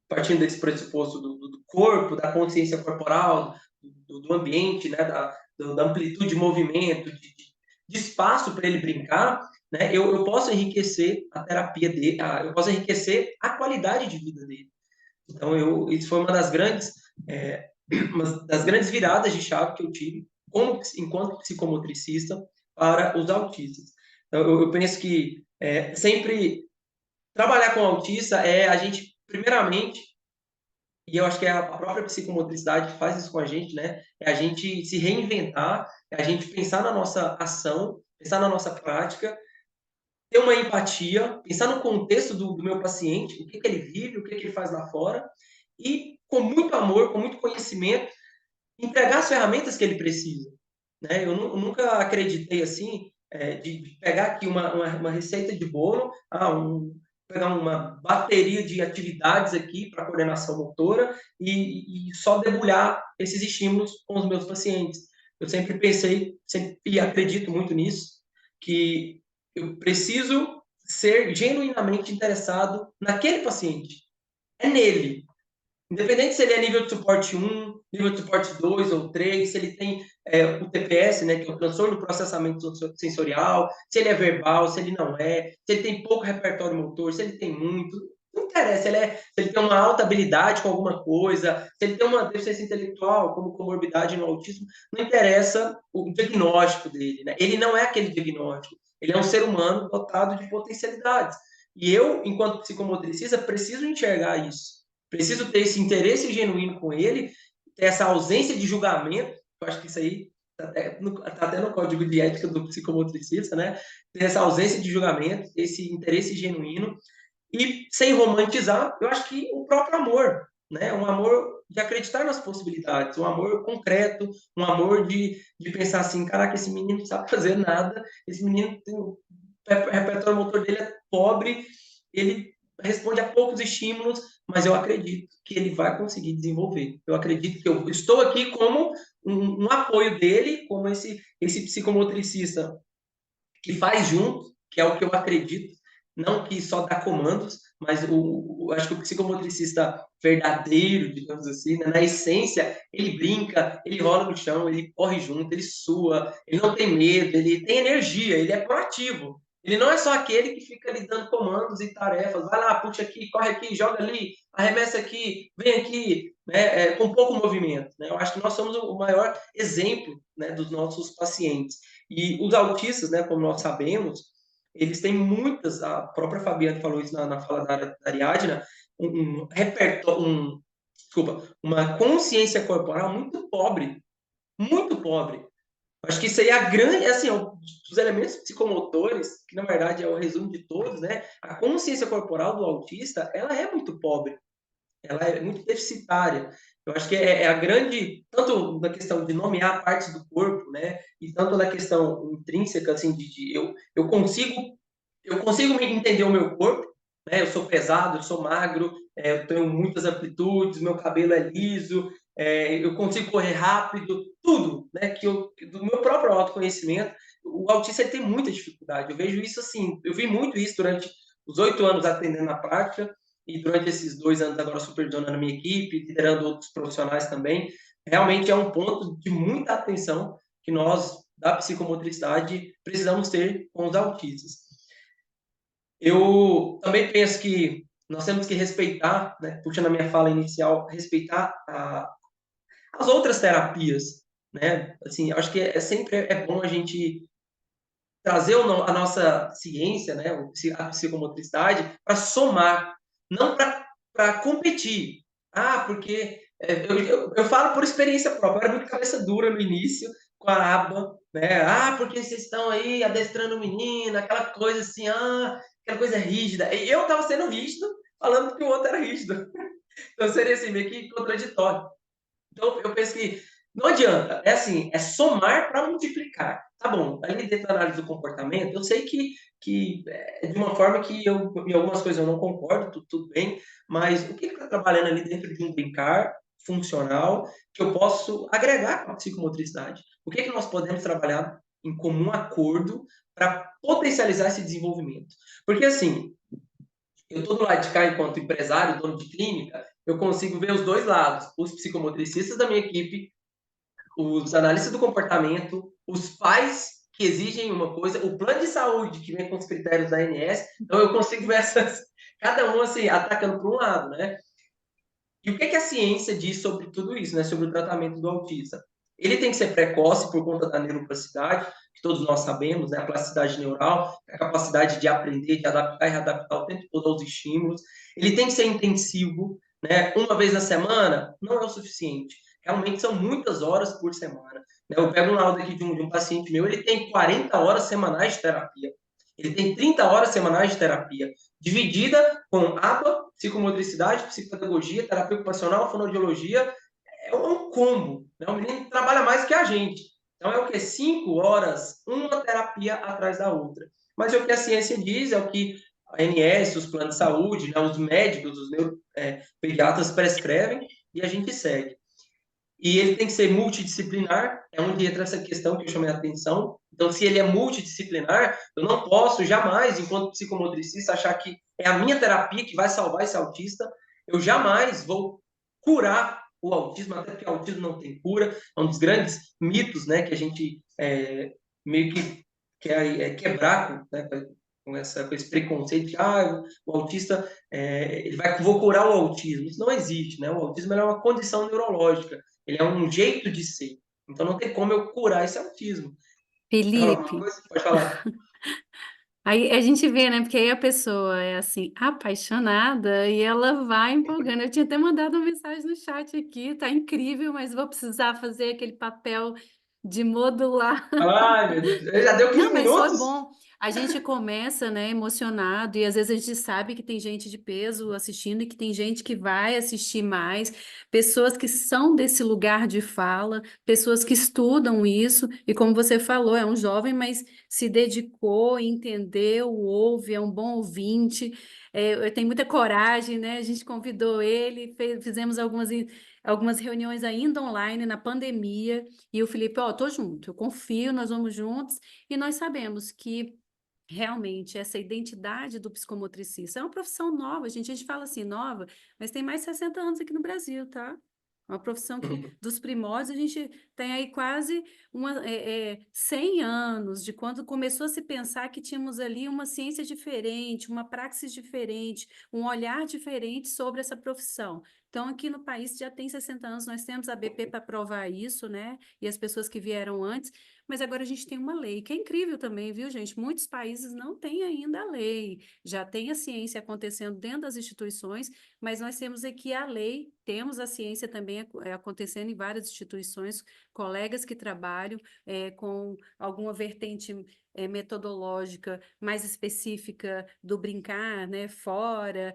partindo desse pressuposto do corpo, da consciência corporal, do ambiente, né, da amplitude de movimento, de espaço para ele brincar, né, eu posso enriquecer a terapia dele, eu posso enriquecer a qualidade de vida dele. Então, isso foi uma das grandes viradas de chave que eu tive enquanto psicomotricista para os autistas. Então, eu penso que sempre trabalhar com autista é a gente, primeiramente, e eu acho que é a própria psicomotricidade que faz isso com a gente, né? É a gente se reinventar, é a gente pensar na nossa ação, pensar na nossa prática, ter uma empatia, pensar no contexto do meu paciente, o que ele vive, o que ele faz lá fora, e com muito amor, com muito conhecimento, entregar as ferramentas que ele precisa. Né? Eu nunca acreditei assim, de pegar aqui uma receita de bolo, pegar uma bateria de atividades aqui para coordenação motora e só debulhar esses estímulos com os meus pacientes. Eu sempre pensei, sempre acredito muito nisso, que eu preciso ser genuinamente interessado naquele paciente. É nele. Independente se ele é nível de suporte 1, nível de suporte 2 ou 3, se ele tem o TPS, né, que é o transtorno do processamento sensorial, se ele é verbal, se ele não é, se ele tem pouco repertório motor, se ele tem muito, não interessa, se ele tem uma alta habilidade com alguma coisa, se ele tem uma deficiência intelectual, como comorbidade no autismo, não interessa o diagnóstico dele, né? Ele não é aquele diagnóstico, ele é um ser humano dotado de potencialidades. E eu, enquanto psicomotricista, preciso enxergar isso. Preciso ter esse interesse genuíno com ele, ter essa ausência de julgamento, eu acho que isso aí está até no código de ética do psicomotricista, né? Ter essa ausência de julgamento, esse interesse genuíno, e sem romantizar, eu acho que o próprio amor, né? Um amor de acreditar nas possibilidades, um amor concreto, um amor de pensar assim, caraca, esse menino não sabe fazer nada, esse menino tem o repertório motor dele é pobre, ele responde a poucos estímulos, mas eu acredito que ele vai conseguir desenvolver. Eu acredito que eu estou aqui como um apoio dele, como esse psicomotricista que faz junto, que é o que eu acredito, não que só dá comandos, mas acho que o psicomotricista verdadeiro, digamos assim, né, na essência, ele brinca, ele rola no chão, ele corre junto, ele sua, ele não tem medo, ele tem energia, ele é proativo. Ele não é só aquele que fica ali dando comandos e tarefas. Vai lá, puxa aqui, corre aqui, joga ali, arremessa aqui, vem aqui. né, com pouco movimento, né? Eu acho que nós somos o maior exemplo, né, dos nossos pacientes. E os autistas, né, como nós sabemos, eles têm muitas, a própria Fabiana falou isso na fala da Ariadna, um repertório, desculpa, uma consciência corporal muito pobre, muito pobre. Acho que isso aí é a grande, assim, dos elementos psicomotores, que na verdade é o resumo de todos, né? A consciência corporal do autista, ela é muito pobre, ela é muito deficitária. Eu acho que é a grande, tanto na questão de nomear partes do corpo, né? E tanto na questão intrínseca, assim, eu consigo me entender o meu corpo, né? Eu sou pesado, eu sou magro, eu tenho muitas amplitudes, meu cabelo é liso, eu consigo correr rápido, tudo, né? Do meu próprio autoconhecimento, o autista ele tem muita dificuldade. Eu vejo isso assim, eu vi muito isso durante os 8 anos atendendo na prática e durante esses 2 anos agora supervisionando a minha equipe, liderando outros profissionais também. Realmente é um ponto de muita atenção que nós da psicomotricidade precisamos ter com os autistas. Eu também penso que nós temos que respeitar, né, puxando a minha fala inicial, respeitar as outras terapias, né? Assim, acho que sempre bom a gente trazer a nossa ciência, né, a psicomotricidade, para somar, não para competir. Ah, porque eu falo por experiência própria, eu era muito cabeça dura no início com a aba, né? Ah, porque vocês estão aí adestrando o menino, aquela coisa assim, aquela coisa rígida. E eu estava sendo rígido, falando que o outro era rígido. Então seria assim, meio que contraditório. Então, eu penso que não adianta, é assim, é somar para multiplicar. Tá bom, ali dentro da análise do comportamento, eu sei que é de uma forma que em algumas coisas eu não concordo, tudo bem, mas o que está trabalhando ali dentro de um brincar funcional que eu posso agregar com a psicomotricidade? O que nós podemos trabalhar em comum acordo para potencializar esse desenvolvimento? Porque, assim, eu estou do lado de cá enquanto empresário, dono de clínica, eu consigo ver os dois lados, os psicomotricistas da minha equipe, os analistas do comportamento, os pais que exigem uma coisa, o plano de saúde que vem com os critérios da ANS, então eu consigo ver cada um assim, atacando para um lado, né? E o que a ciência diz sobre tudo isso, né? Sobre o tratamento do autista? Ele tem que ser precoce por conta da neuroplasticidade, que todos nós sabemos, né? A plasticidade neural, a capacidade de aprender, de adaptar e readaptar o tempo todo aos estímulos. Ele tem que ser intensivo, né? Uma vez na semana não é o suficiente. Realmente são muitas horas por semana. Né? Eu pego um laudo aqui de um paciente meu, ele tem 40 horas semanais de terapia. Ele tem 30 horas semanais de terapia, dividida com ABA, psicomotricidade, psicopedagogia, terapia ocupacional, fonoaudiologia. É um combo. Né? O menino trabalha mais que a gente. Então é o que? 5 horas, uma terapia atrás da outra. Mas é o que a ciência diz, é o que a ANS, os planos de saúde, né, os médicos, os pediatras prescrevem e a gente segue. E ele tem que ser multidisciplinar, é onde entra essa questão que eu chamei a atenção. Então, se ele é multidisciplinar, eu não posso jamais, enquanto psicomotricista, achar que é a minha terapia que vai salvar esse autista. Eu jamais vou curar o autismo, até porque o autismo não tem cura. É um dos grandes mitos, né, que a gente meio que quer quebrar com esse preconceito de o autista vou curar o autismo. Isso não existe, né? O autismo é uma condição neurológica. Ele é um jeito de ser. Então não tem como eu curar esse autismo. Quer falar alguma Felipe, coisa? Pode falar. aí a gente vê, né? Porque aí a pessoa é assim, apaixonada e ela vai empolgando. Eu tinha até mandado uma mensagem no chat aqui, tá incrível, mas vou precisar fazer aquele papel de modular. Ai, meu Deus. Já deu 15 Não, mas foi minutos? bom. A gente começa, né, emocionado, e às vezes a gente sabe que tem gente de peso assistindo e que tem gente que vai assistir mais, pessoas que são desse lugar de fala, pessoas que estudam isso, e como você falou, é um jovem, mas se dedicou, entendeu, ouve, é um bom ouvinte, tem muita coragem, né? A gente convidou ele, fizemos algumas reuniões ainda online na pandemia, e o Felipe, ó, tô junto, eu confio, nós vamos juntos. E nós sabemos que realmente essa identidade do psicomotricista é uma profissão nova, gente. A gente fala assim, nova, mas tem mais de 60 anos aqui no Brasil, tá? Uma profissão que, dos primórdios, a gente tem aí quase 100 anos de quando começou a se pensar que tínhamos ali uma ciência diferente, uma praxis diferente, um olhar diferente sobre essa profissão. Então, aqui no país já tem 60 anos, nós temos a BP para provar isso, né? E as pessoas que vieram antes, mas agora a gente tem uma lei, que é incrível também, viu, gente? Muitos países não têm ainda a lei, já tem a ciência acontecendo dentro das instituições, mas nós temos aqui a lei, temos a ciência também acontecendo em várias instituições, colegas que trabalham com alguma vertente metodológica mais específica do brincar, né, fora,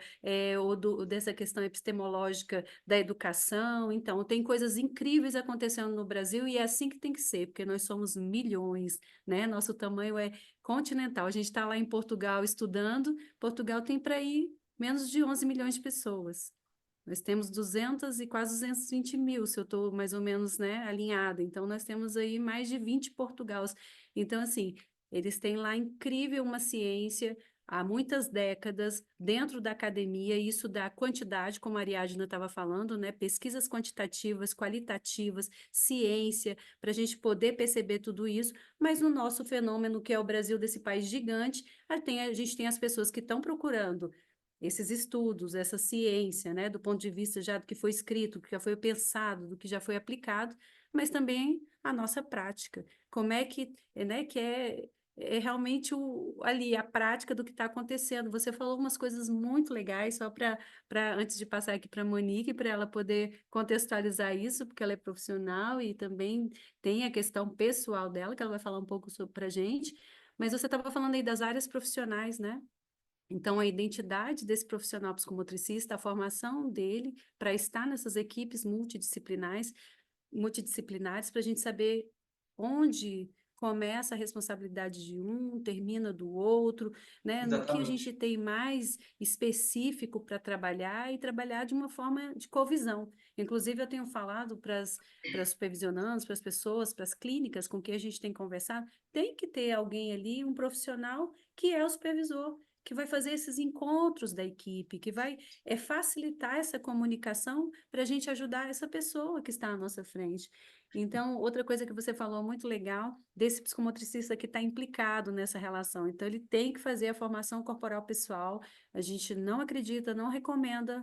ou dessa questão epistemológica da educação. Então, tem coisas incríveis acontecendo no Brasil e é assim que tem que ser, porque nós somos milhões, né? Nosso tamanho é continental. A gente está lá em Portugal estudando, Portugal tem para ir menos de 11 milhões de pessoas. Nós temos 200 e quase 220 mil, se eu estou mais ou menos, né, alinhada. Então, nós temos aí mais de 20 Portugais. Então, assim, eles têm lá incrível uma ciência há muitas décadas dentro da academia, e isso dá quantidade, como a Ariadna estava falando, né, pesquisas quantitativas, qualitativas, ciência, para a gente poder perceber tudo isso. Mas no nosso fenômeno, que é o Brasil, desse país gigante, a gente tem as pessoas que estão procurando esses estudos, essa ciência, né, do ponto de vista já do que foi escrito, do que já foi pensado, do que já foi aplicado, mas também a nossa prática. Como é que, né, que é realmente ali a prática do que está acontecendo. Você falou umas coisas muito legais, só antes de passar aqui para a Monique, para ela poder contextualizar isso, porque ela é profissional e também tem a questão pessoal dela, que ela vai falar um pouco sobre para a gente. Mas você estava falando aí das áreas profissionais, né? Então, a identidade desse profissional psicomotricista, a formação dele para estar nessas equipes multidisciplinares, para a gente saber onde começa a responsabilidade de um, termina do outro, né? No que a Exatamente. gente tem mais específico para trabalhar e trabalhar de uma forma de covisão. Inclusive, eu tenho falado para as supervisionandas, para as pessoas, para as clínicas com quem a gente tem conversado, tem que ter alguém ali, um profissional que é o supervisor, que vai fazer esses encontros da equipe, que vai facilitar essa comunicação para a gente ajudar essa pessoa que está à nossa frente. Então, outra coisa que você falou muito legal, desse psicomotricista que está implicado nessa relação. Então, ele tem que fazer a formação corporal pessoal. A gente não acredita, não recomenda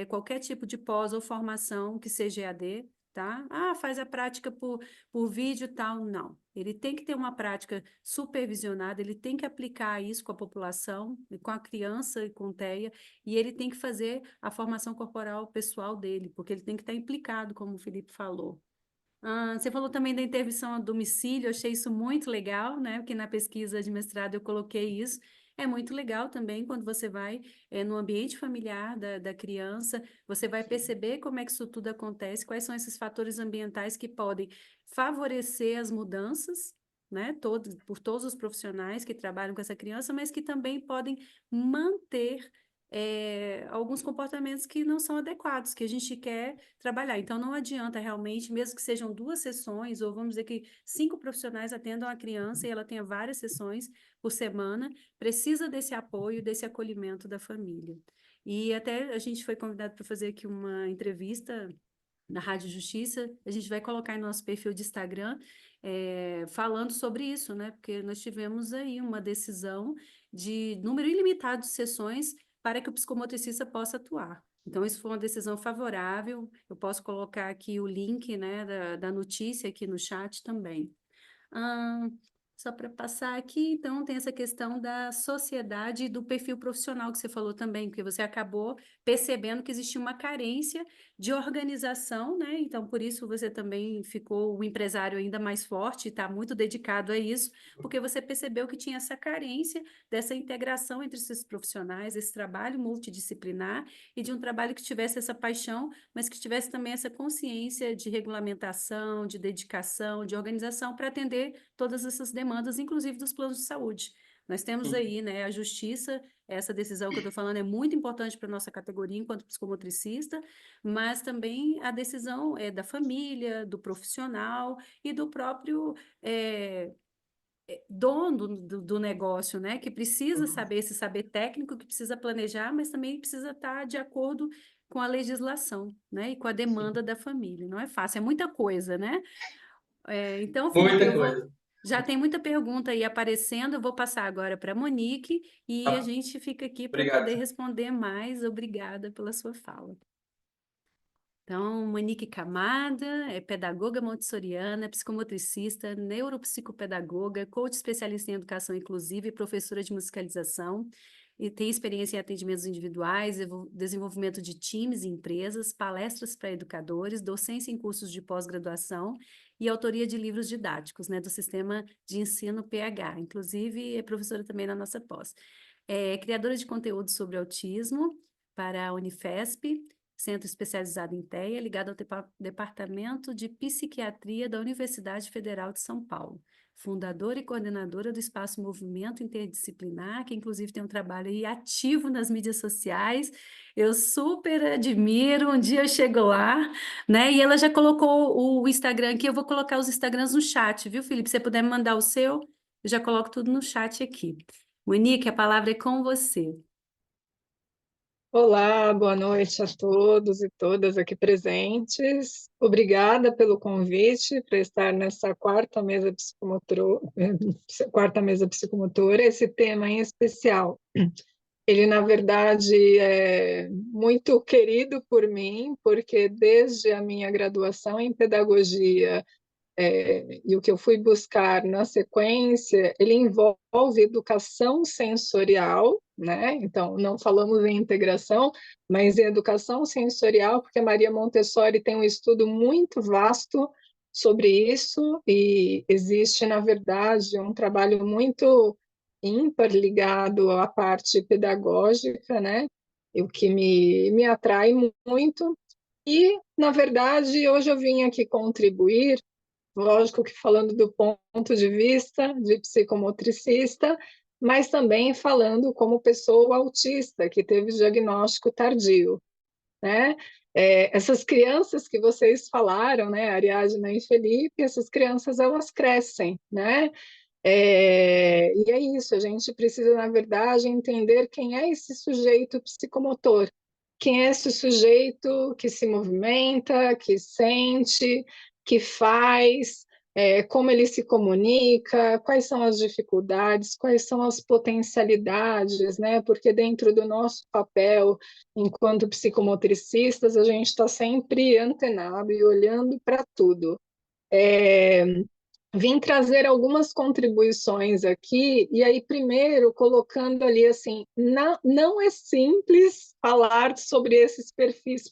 qualquer tipo de pós ou formação que seja EAD, tá? Ah, faz a prática por vídeo e tal. Não. Ele tem que ter uma prática supervisionada, ele tem que aplicar isso com a população, com a criança e com o TEA, e ele tem que fazer a formação corporal pessoal dele, porque ele tem que estar implicado, como o Felipe falou. Você falou também da intervenção a domicílio, eu achei isso muito legal, né? Porque na pesquisa de mestrado eu coloquei isso. É muito legal também quando você vai no ambiente familiar da criança, você vai perceber como é que isso tudo acontece, quais são esses fatores ambientais que podem favorecer as mudanças, né? Por todos os profissionais que trabalham com essa criança, mas que também podem manter alguns comportamentos que não são adequados, que a gente quer trabalhar. Então, não adianta realmente, mesmo que sejam 2 sessões, ou vamos dizer que 5 profissionais atendam a criança e ela tenha várias sessões por semana, precisa desse apoio, desse acolhimento da família. E até a gente foi convidado para fazer aqui uma entrevista na Rádio Justiça, a gente vai colocar em nosso perfil de Instagram, falando sobre isso, né? Porque nós tivemos aí uma decisão de número ilimitado de sessões para que o psicomotricista possa atuar. Então, isso foi uma decisão favorável. Eu posso colocar aqui o link, né, da notícia aqui no chat também. Ah, só para passar aqui, então, tem essa questão da sociedade e do perfil profissional que você falou também, porque você acabou percebendo que existia uma carência de organização, né? Então, por isso você também ficou o empresário ainda mais forte e está muito dedicado a isso, porque você percebeu que tinha essa carência dessa integração entre esses profissionais, esse trabalho multidisciplinar e de um trabalho que tivesse essa paixão, mas que tivesse também essa consciência de regulamentação, de dedicação, de organização para atender todas essas demandas, inclusive dos planos de saúde. Nós temos aí, né, a justiça, essa decisão que eu estou falando é muito importante para a nossa categoria enquanto psicomotricista, mas também a decisão é da família, do profissional e do próprio dono do negócio, né? Que precisa saber esse saber técnico, que precisa planejar, mas também precisa estar de acordo com a legislação, né? E com a demanda da família. Não é fácil, é muita coisa, né? Então, Felipe, Muita coisa. já tem muita pergunta aí aparecendo, eu vou passar agora para a Monique e a Tá. gente fica aqui para Obrigado. poder responder mais. Obrigada pela sua fala. Então, Monique Camada é pedagoga montessoriana, psicomotricista, neuropsicopedagoga, coach especialista em educação inclusiva e professora de musicalização, e tem experiência em atendimentos individuais, desenvolvimento de times e empresas, palestras para educadores, docência em cursos de pós-graduação e autoria de livros didáticos, né, do sistema de ensino PH. Inclusive, é professora também na nossa pós. É criadora de conteúdo sobre autismo para a Unifesp, Centro Especializado em TEA, ligado ao Departamento de Psiquiatria da Universidade Federal de São Paulo. Fundadora e coordenadora do Espaço Movimento Interdisciplinar, que inclusive tem um trabalho aí ativo nas mídias sociais. Eu super admiro, um dia eu chego lá, né? E ela já colocou o Instagram aqui, eu vou colocar os Instagrams no chat, viu, Felipe? Se você puder me mandar o seu, eu já coloco tudo no chat aqui. Monique, a palavra é com você. Olá, boa noite a todos e todas aqui presentes. Obrigada pelo convite para estar nessa quarta mesa psicomotora. Esse tema em especial, ele na verdade é muito querido por mim, porque desde a minha graduação em pedagogia e o que eu fui buscar na sequência, ele envolve educação sensorial, né? Então, não falamos em integração, mas em educação sensorial, porque a Maria Montessori tem um estudo muito vasto sobre isso, e existe, na verdade, um trabalho muito ímpar ligado à parte pedagógica, né? O que me atrai muito. E, na verdade, hoje eu vim aqui contribuir, lógico que falando do ponto de vista de psicomotricista, mas também falando como pessoa autista, que teve diagnóstico tardio, né? Essas crianças que vocês falaram, né, Ariadna e Felipe, essas crianças, elas crescem, né? E é isso, a gente precisa, na verdade, entender quem é esse sujeito psicomotor, quem é esse sujeito que se movimenta, que sente, que faz, como ele se comunica, quais são as dificuldades, quais são as potencialidades, né? Porque dentro do nosso papel, enquanto psicomotricistas, a gente está sempre antenado e olhando para tudo. Vim trazer algumas contribuições aqui, e aí primeiro colocando ali assim, não é simples falar sobre esses perfis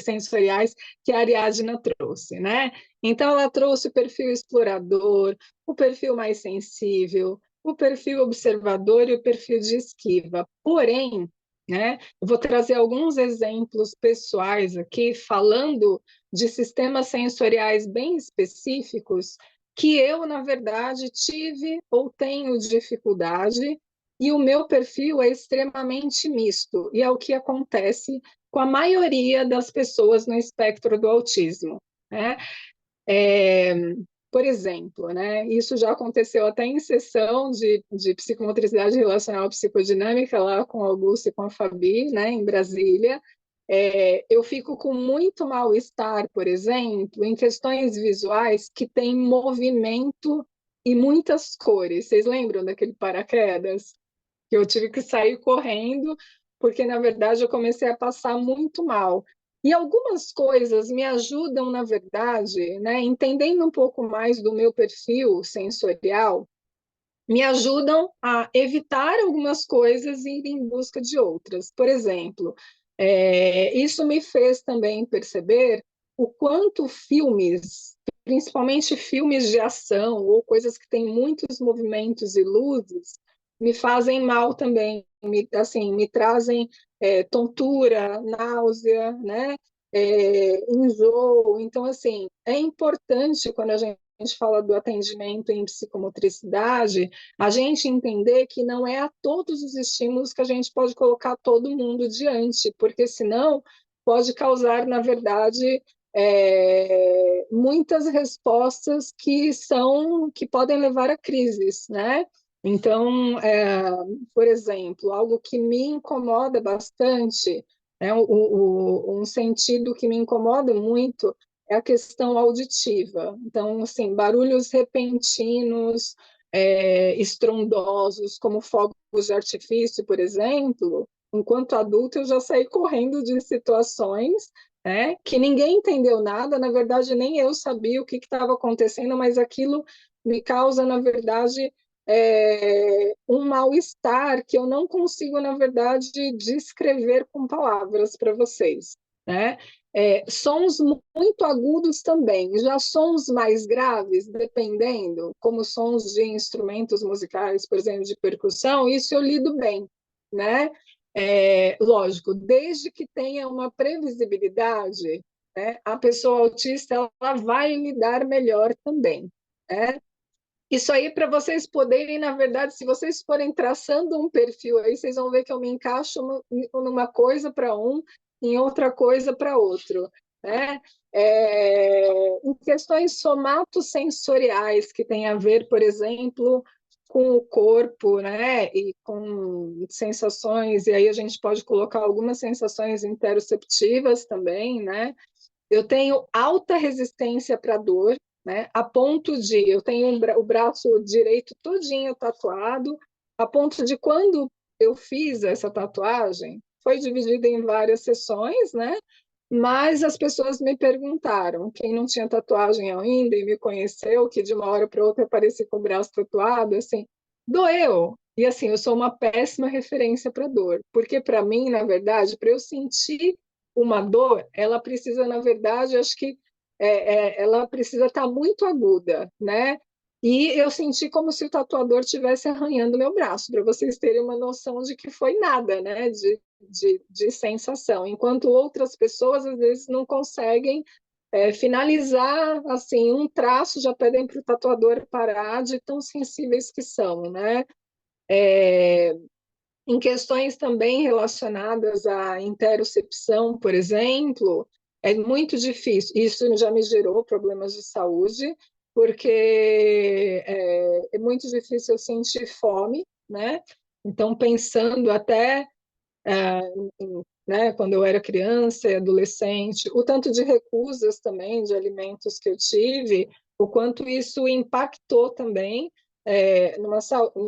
sensoriais que a Ariadna trouxe, né? Então ela trouxe o perfil explorador, o perfil mais sensível, o perfil observador e o perfil de esquiva. Porém, né, eu vou trazer alguns exemplos pessoais aqui, falando de sistemas sensoriais bem específicos que eu, na verdade, tive ou tenho dificuldade, e o meu perfil é extremamente misto, e é o que acontece com a maioria das pessoas no espectro do autismo, né? Por exemplo, né, isso já aconteceu até em sessão de psicomotricidade relacional psicodinâmica, lá com o Augusto e com a Fabi, né, em Brasília. Eu fico com muito mal-estar, por exemplo, em questões visuais que têm movimento e muitas cores. Vocês lembram daquele paraquedas? Que eu tive que sair correndo, porque, na verdade, eu comecei a passar muito mal. E algumas coisas me ajudam, na verdade, né, entendendo um pouco mais do meu perfil sensorial, me ajudam a evitar algumas coisas e ir em busca de outras. Por exemplo, isso me fez também perceber o quanto filmes, principalmente filmes de ação ou coisas que têm muitos movimentos e luzes, me fazem mal também, me trazem tontura, náusea, né? Enjoo. Então, assim, é importante quando a gente fala do atendimento em psicomotricidade, a gente entender que não é a todos os estímulos que a gente pode colocar todo mundo diante, porque senão pode causar, na verdade, muitas respostas que podem levar a crises, né? Então, por exemplo, algo que me incomoda bastante né? Um sentido que me incomoda muito é a questão auditiva. Então, assim, barulhos repentinos, estrondosos, como fogos de artifício, por exemplo, enquanto adulto eu já saí correndo de situações, né, que ninguém entendeu nada, na verdade nem eu sabia o que estava acontecendo, mas aquilo me causa, na verdade, um mal-estar que eu não consigo, na verdade, descrever com palavras para vocês, né? Sons muito agudos também, já sons mais graves, dependendo, como sons de instrumentos musicais, por exemplo, de percussão, isso eu lido bem, né? Lógico, desde que tenha uma previsibilidade, né, a pessoa autista ela vai lidar melhor também, né? Isso aí para vocês poderem, na verdade, se vocês forem traçando um perfil aí, vocês vão ver que eu me encaixo numa coisa para um, em outra coisa para outro, né? Em questões somatosensoriais que tem a ver, por exemplo, com o corpo, né? E com sensações, e aí a gente pode colocar algumas sensações interoceptivas também, né? Eu tenho alta resistência para dor, né? A ponto de eu tenho o braço direito todinho tatuado, a ponto de quando eu fiz essa tatuagem, foi dividida em várias sessões, né? Mas as pessoas me perguntaram, quem não tinha tatuagem ainda e me conheceu, que de uma hora para outra apareci com o braço tatuado, assim, doeu. E assim, eu sou uma péssima referência para dor, porque para mim, na verdade, para eu sentir uma dor, ela precisa, na verdade, acho que ela precisa estar muito aguda, né? E eu senti como se o tatuador estivesse arranhando meu braço, para vocês terem uma noção de que foi nada, né? De sensação, enquanto outras pessoas às vezes não conseguem finalizar assim um traço, já pedem para o tatuador parar de tão sensíveis que são, né? Em questões também relacionadas à interocepção, por exemplo, é muito difícil. Isso já me gerou problemas de saúde, porque é muito difícil eu sentir fome, né? Então, pensando até né, quando eu era criança e adolescente, o tanto de recusas também de alimentos que eu tive, o quanto isso impactou também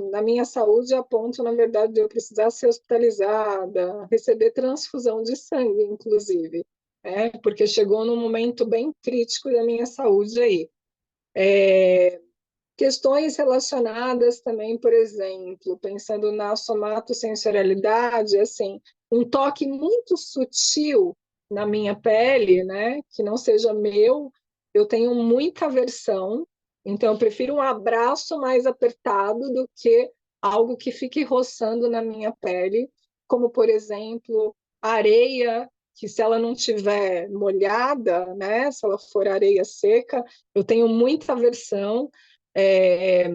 na minha saúde, a ponto, na verdade, de eu precisar ser hospitalizada, receber transfusão de sangue, inclusive, porque chegou num momento bem crítico da minha saúde aí. Questões relacionadas também, por exemplo, pensando na somatosensorialidade, assim, um toque muito sutil na minha pele, né, que não seja meu, eu tenho muita aversão, então eu prefiro um abraço mais apertado do que algo que fique roçando na minha pele, como, por exemplo, areia, que se ela não tiver molhada, né, se ela for areia seca, eu tenho muita aversão. É,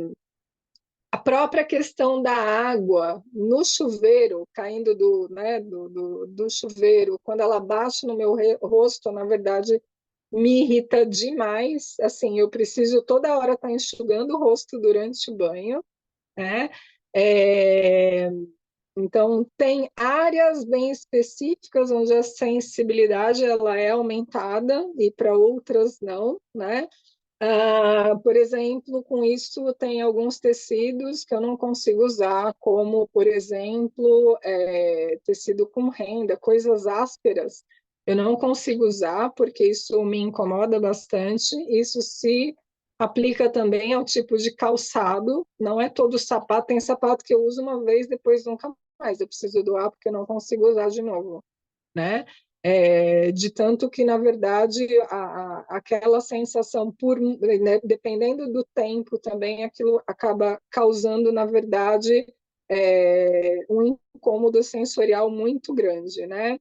a própria questão da água no chuveiro, caindo do chuveiro, quando ela bate no meu rosto, na verdade, me irrita demais. Assim, eu preciso toda hora estar enxugando o rosto durante o banho, né? É, então, tem áreas bem específicas onde a sensibilidade ela é aumentada e para outras não, né? Por exemplo, com isso tem alguns tecidos que eu não consigo usar, como, por exemplo, tecido com renda, coisas ásperas. Eu não consigo usar porque isso me incomoda bastante. Isso se aplica também ao tipo de calçado. Não é todo sapato. Tem sapato que eu uso uma vez, depois nunca mais. Eu preciso doar porque eu não consigo usar de novo, né? De tanto que, na verdade, aquela sensação, né, dependendo do tempo também, aquilo acaba causando, na verdade, um incômodo sensorial muito grande, né?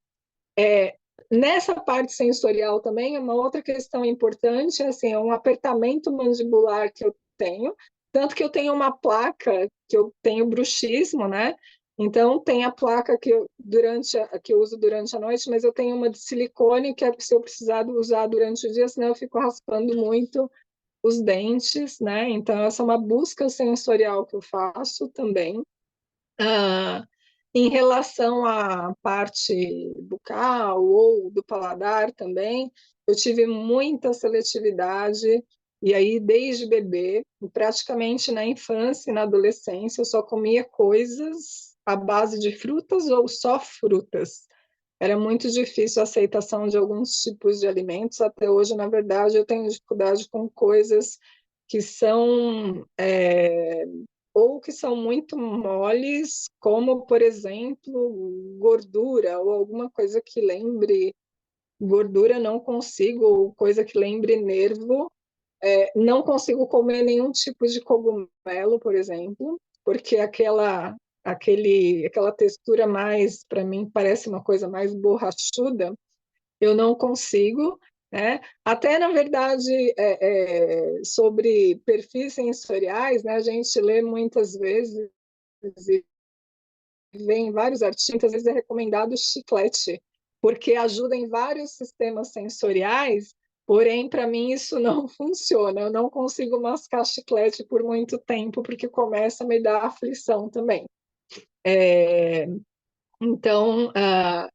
Nessa parte sensorial também, uma outra questão importante assim, é um apertamento mandibular que eu tenho, tanto que eu tenho uma placa que eu tenho bruxismo, né? Então tem a placa que que eu uso durante a noite, mas eu tenho uma de silicone que é se eu precisar usar durante o dia, senão eu fico raspando muito os dentes, né? Então essa é uma busca sensorial que eu faço também. Em relação à parte bucal ou do paladar também, eu tive muita seletividade, e aí desde bebê, praticamente na infância e na adolescência, eu só comia coisas à base de frutas ou só frutas. Era muito difícil a aceitação de alguns tipos de alimentos. Até hoje, na verdade, eu tenho dificuldade com coisas que são ou que são muito moles, como, por exemplo, gordura ou alguma coisa que lembre gordura, não consigo, ou coisa que lembre nervo. Não consigo comer nenhum tipo de cogumelo, por exemplo, porque aquela textura mais, para mim, parece uma coisa mais borrachuda, eu não consigo, né? Até, na verdade, sobre perfis sensoriais, né, a gente lê muitas vezes e vê em vários artigos, muitas vezes é recomendado chiclete, porque ajuda em vários sistemas sensoriais, porém, para mim, isso não funciona. Eu não consigo mascar chiclete por muito tempo, porque começa a me dar aflição também. Então,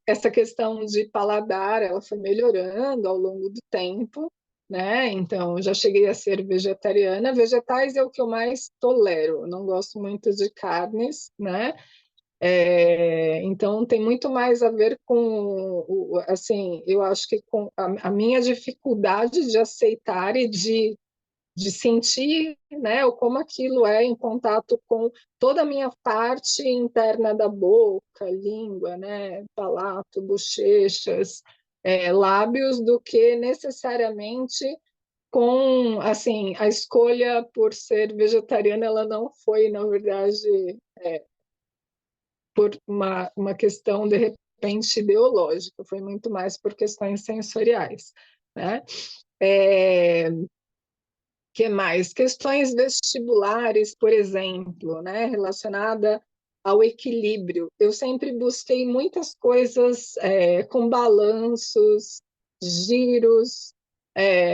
essa questão de paladar, ela foi melhorando ao longo do tempo, né? Então, eu já cheguei a ser vegetariana. Vegetais é o que eu mais tolero. Eu não gosto muito de carnes, né? Então, tem muito mais a ver com, assim, eu acho que com a minha dificuldade de aceitar e de sentir, né, ou como aquilo é em contato com toda a minha parte interna da boca, língua, né, palato, bochechas, lábios, do que necessariamente com, assim, a escolha por ser vegetariana, ela não foi, na verdade, por uma questão, de repente, ideológica, foi muito mais por questões sensoriais, né? Que mais? Questões vestibulares, por exemplo, né, relacionada ao equilíbrio. Eu sempre busquei muitas coisas com balanços, giros,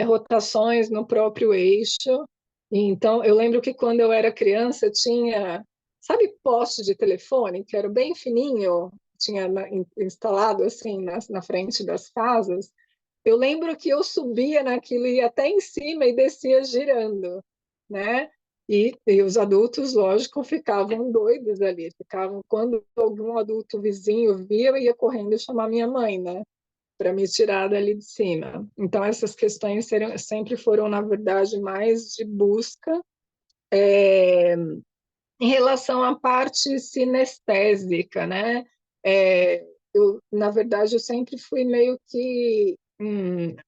rotações no próprio eixo. Então, eu lembro que quando eu era criança tinha, sabe, poste de telefone, que era bem fininho, tinha instalado assim na frente das casas. Eu lembro que eu subia naquilo, ia até em cima e descia girando, né? E os adultos, lógico, ficavam doidos ali, ficavam, quando algum adulto vizinho via, eu ia correndo chamar minha mãe, né? Para me tirar dali de cima. Então, essas questões sempre foram, na verdade, mais de busca. Em relação à parte sinestésica, né? Na verdade, eu sempre fui meio que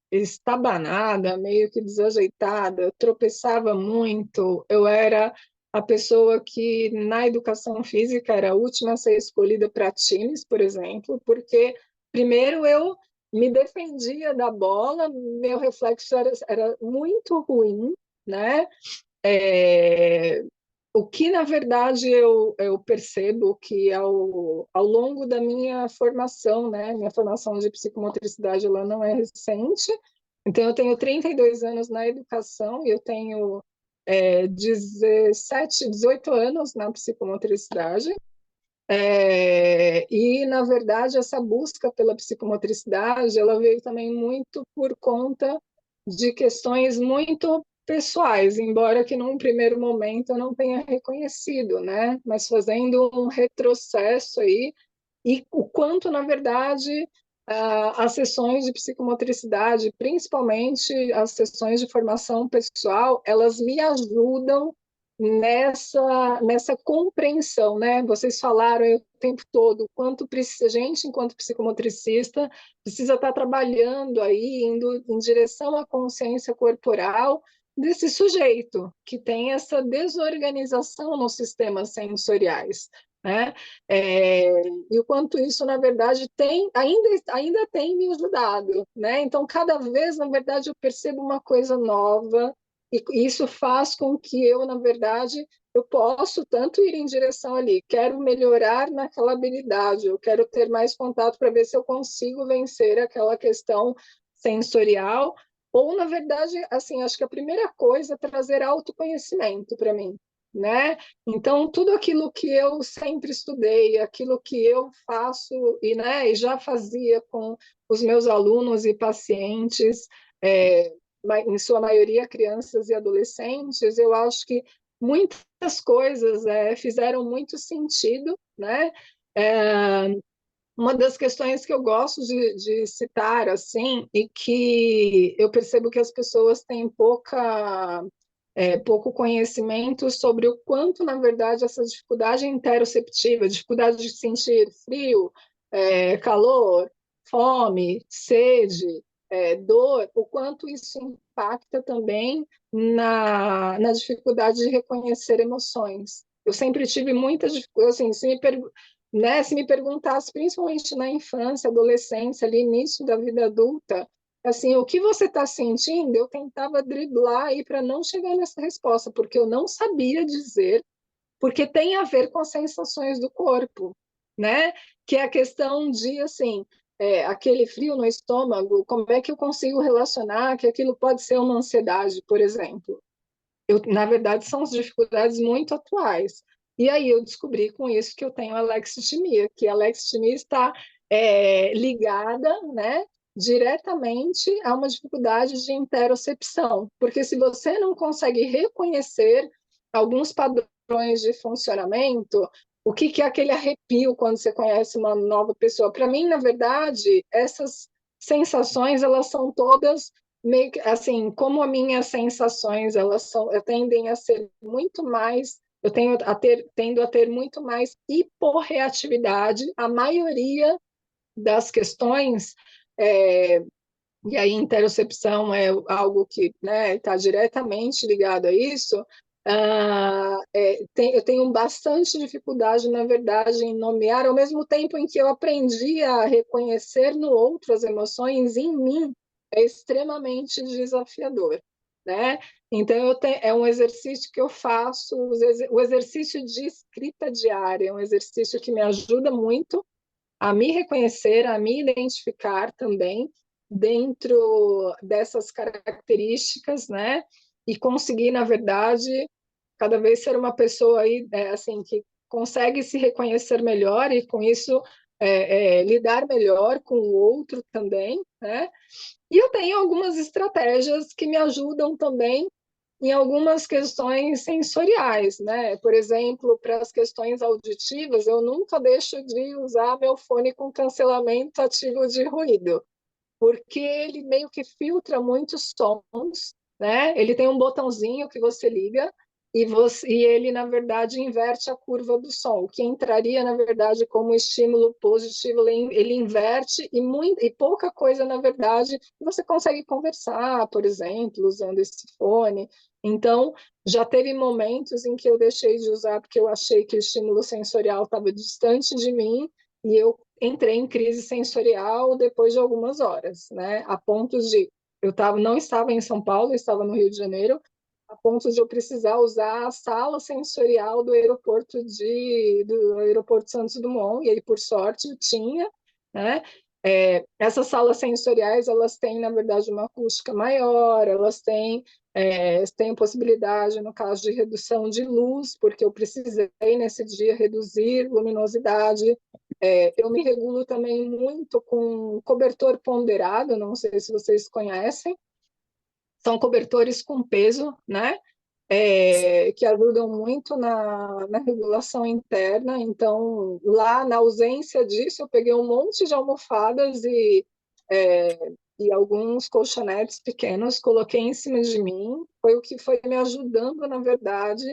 estabanada, meio que desajeitada, eu tropeçava muito, eu era a pessoa que, na educação física, era a última a ser escolhida para times, por exemplo, porque, primeiro, eu me defendia da bola, meu reflexo era muito ruim, né? É, o que, na verdade, eu percebo que ao longo da minha formação, né, minha formação de psicomotricidade, ela não é recente, então eu tenho 32 anos na educação e eu tenho 17, 18 anos na psicomotricidade, e, na verdade, essa busca pela psicomotricidade, ela veio também muito por conta de questões muito pessoais, embora que num primeiro momento eu não tenha reconhecido, né? Mas fazendo um retrocesso aí, e o quanto, na verdade, as sessões de psicomotricidade, principalmente as sessões de formação pessoal, elas me ajudam nessa compreensão, né? Vocês falaram aí o tempo todo o quanto a gente, enquanto psicomotricista, precisa estar trabalhando aí, indo em direção à consciência corporal desse sujeito que tem essa desorganização nos sistemas sensoriais, né? E o quanto isso, na verdade, ainda tem me ajudado, né? Então, cada vez, na verdade, eu percebo uma coisa nova, e isso faz com que eu, na verdade, eu posso tanto ir em direção ali, quero melhorar naquela habilidade, eu quero ter mais contato para ver se eu consigo vencer aquela questão sensorial, ou, na verdade, assim, acho que a primeira coisa é trazer autoconhecimento para mim, né? Então, tudo aquilo que eu sempre estudei, aquilo que eu faço e, né, e já fazia com os meus alunos e pacientes, em sua maioria crianças e adolescentes, eu acho que muitas coisas fizeram muito sentido, né? É, uma das questões que eu gosto de citar, assim, e que eu percebo que as pessoas têm pouco conhecimento sobre o quanto, na verdade, essa dificuldade interoceptiva, dificuldade de sentir frio, calor, fome, sede, dor, o quanto isso impacta também na dificuldade de reconhecer emoções. Eu sempre tive muita dificuldade, assim, né, se me perguntasse, principalmente na infância, adolescência, ali, início da vida adulta, assim, o que você está sentindo? Eu tentava driblar aí para não chegar nessa resposta, porque eu não sabia dizer, porque tem a ver com as sensações do corpo, né? Que é a questão de, assim, aquele frio no estômago, como é que eu consigo relacionar que aquilo pode ser uma ansiedade, por exemplo? Na verdade, são as dificuldades muito atuais. E aí eu descobri com isso que eu tenho alexithymia, que a alexithymia está ligada, né, diretamente a uma dificuldade de interocepção, porque se você não consegue reconhecer alguns padrões de funcionamento, o que é aquele arrepio quando você conhece uma nova pessoa? Para mim, na verdade, essas sensações, elas são todas meio que, assim, como as minhas sensações, tendem a ser muito mais, tendo a ter muito mais hiporreatividade, a maioria das questões, é, e aí interocepção é algo que, né, está diretamente ligado a isso. Eu tenho bastante dificuldade, na verdade, em nomear, ao mesmo tempo em que eu aprendi a reconhecer no outro as emoções, em mim é extremamente desafiador, né? Então, é um exercício que eu faço, o exercício de escrita diária, é um exercício que me ajuda muito a me reconhecer, a me identificar também dentro dessas características, né? E conseguir, na verdade, cada vez ser uma pessoa aí, assim, que consegue se reconhecer melhor e com isso lidar melhor com o outro também, né? E eu tenho algumas estratégias que me ajudam também em algumas questões sensoriais, né? Por exemplo, para as questões auditivas, eu nunca deixo de usar meu fone com cancelamento ativo de ruído, porque ele meio que filtra muitos sons, né? Ele tem um botãozinho que você liga e ele, na verdade, inverte a curva do som, o que entraria, na verdade, como estímulo positivo, ele inverte e pouca coisa, na verdade, você consegue conversar, por exemplo, usando esse fone. Então, já teve momentos em que eu deixei de usar porque eu achei que o estímulo sensorial estava distante de mim e eu entrei em crise sensorial depois de algumas horas, né? A ponto de não estava em São Paulo, eu estava no Rio de Janeiro, a ponto de eu precisar usar a sala sensorial do aeroporto Santos Dumont, e aí por sorte eu tinha, né? Essas salas sensoriais, elas têm, na verdade, uma acústica maior, elas têm possibilidade, no caso de redução de luz, porque eu precisei, nesse dia, reduzir luminosidade. Eu me regulo também muito com cobertor ponderado, não sei se vocês conhecem, são cobertores com peso, né? Que ajudam muito na regulação interna. Então, lá, na ausência disso, eu peguei um monte de almofadas e alguns colchonetes pequenos, coloquei em cima de mim. Foi o que foi me ajudando, na verdade,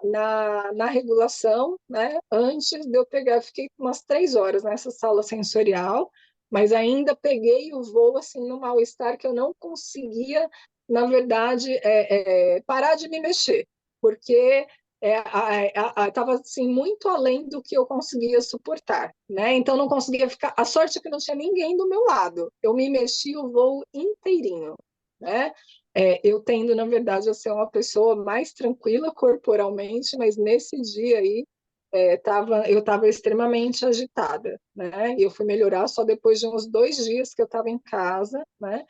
na regulação, né? Antes de eu pegar, fiquei umas 3 horas nessa sala sensorial, mas ainda peguei o voo assim no mal-estar que eu não conseguia, na verdade, parar de me mexer, porque estava assim muito além do que eu conseguia suportar, né? Então não conseguia ficar. A sorte é que não tinha ninguém do meu lado. Eu me mexi o voo inteirinho, né? Eu tendo, na verdade, a ser uma pessoa mais tranquila corporalmente, mas nesse dia aí eu estava extremamente agitada, né? E eu fui melhorar só depois de uns 2 dias que eu estava em casa, né?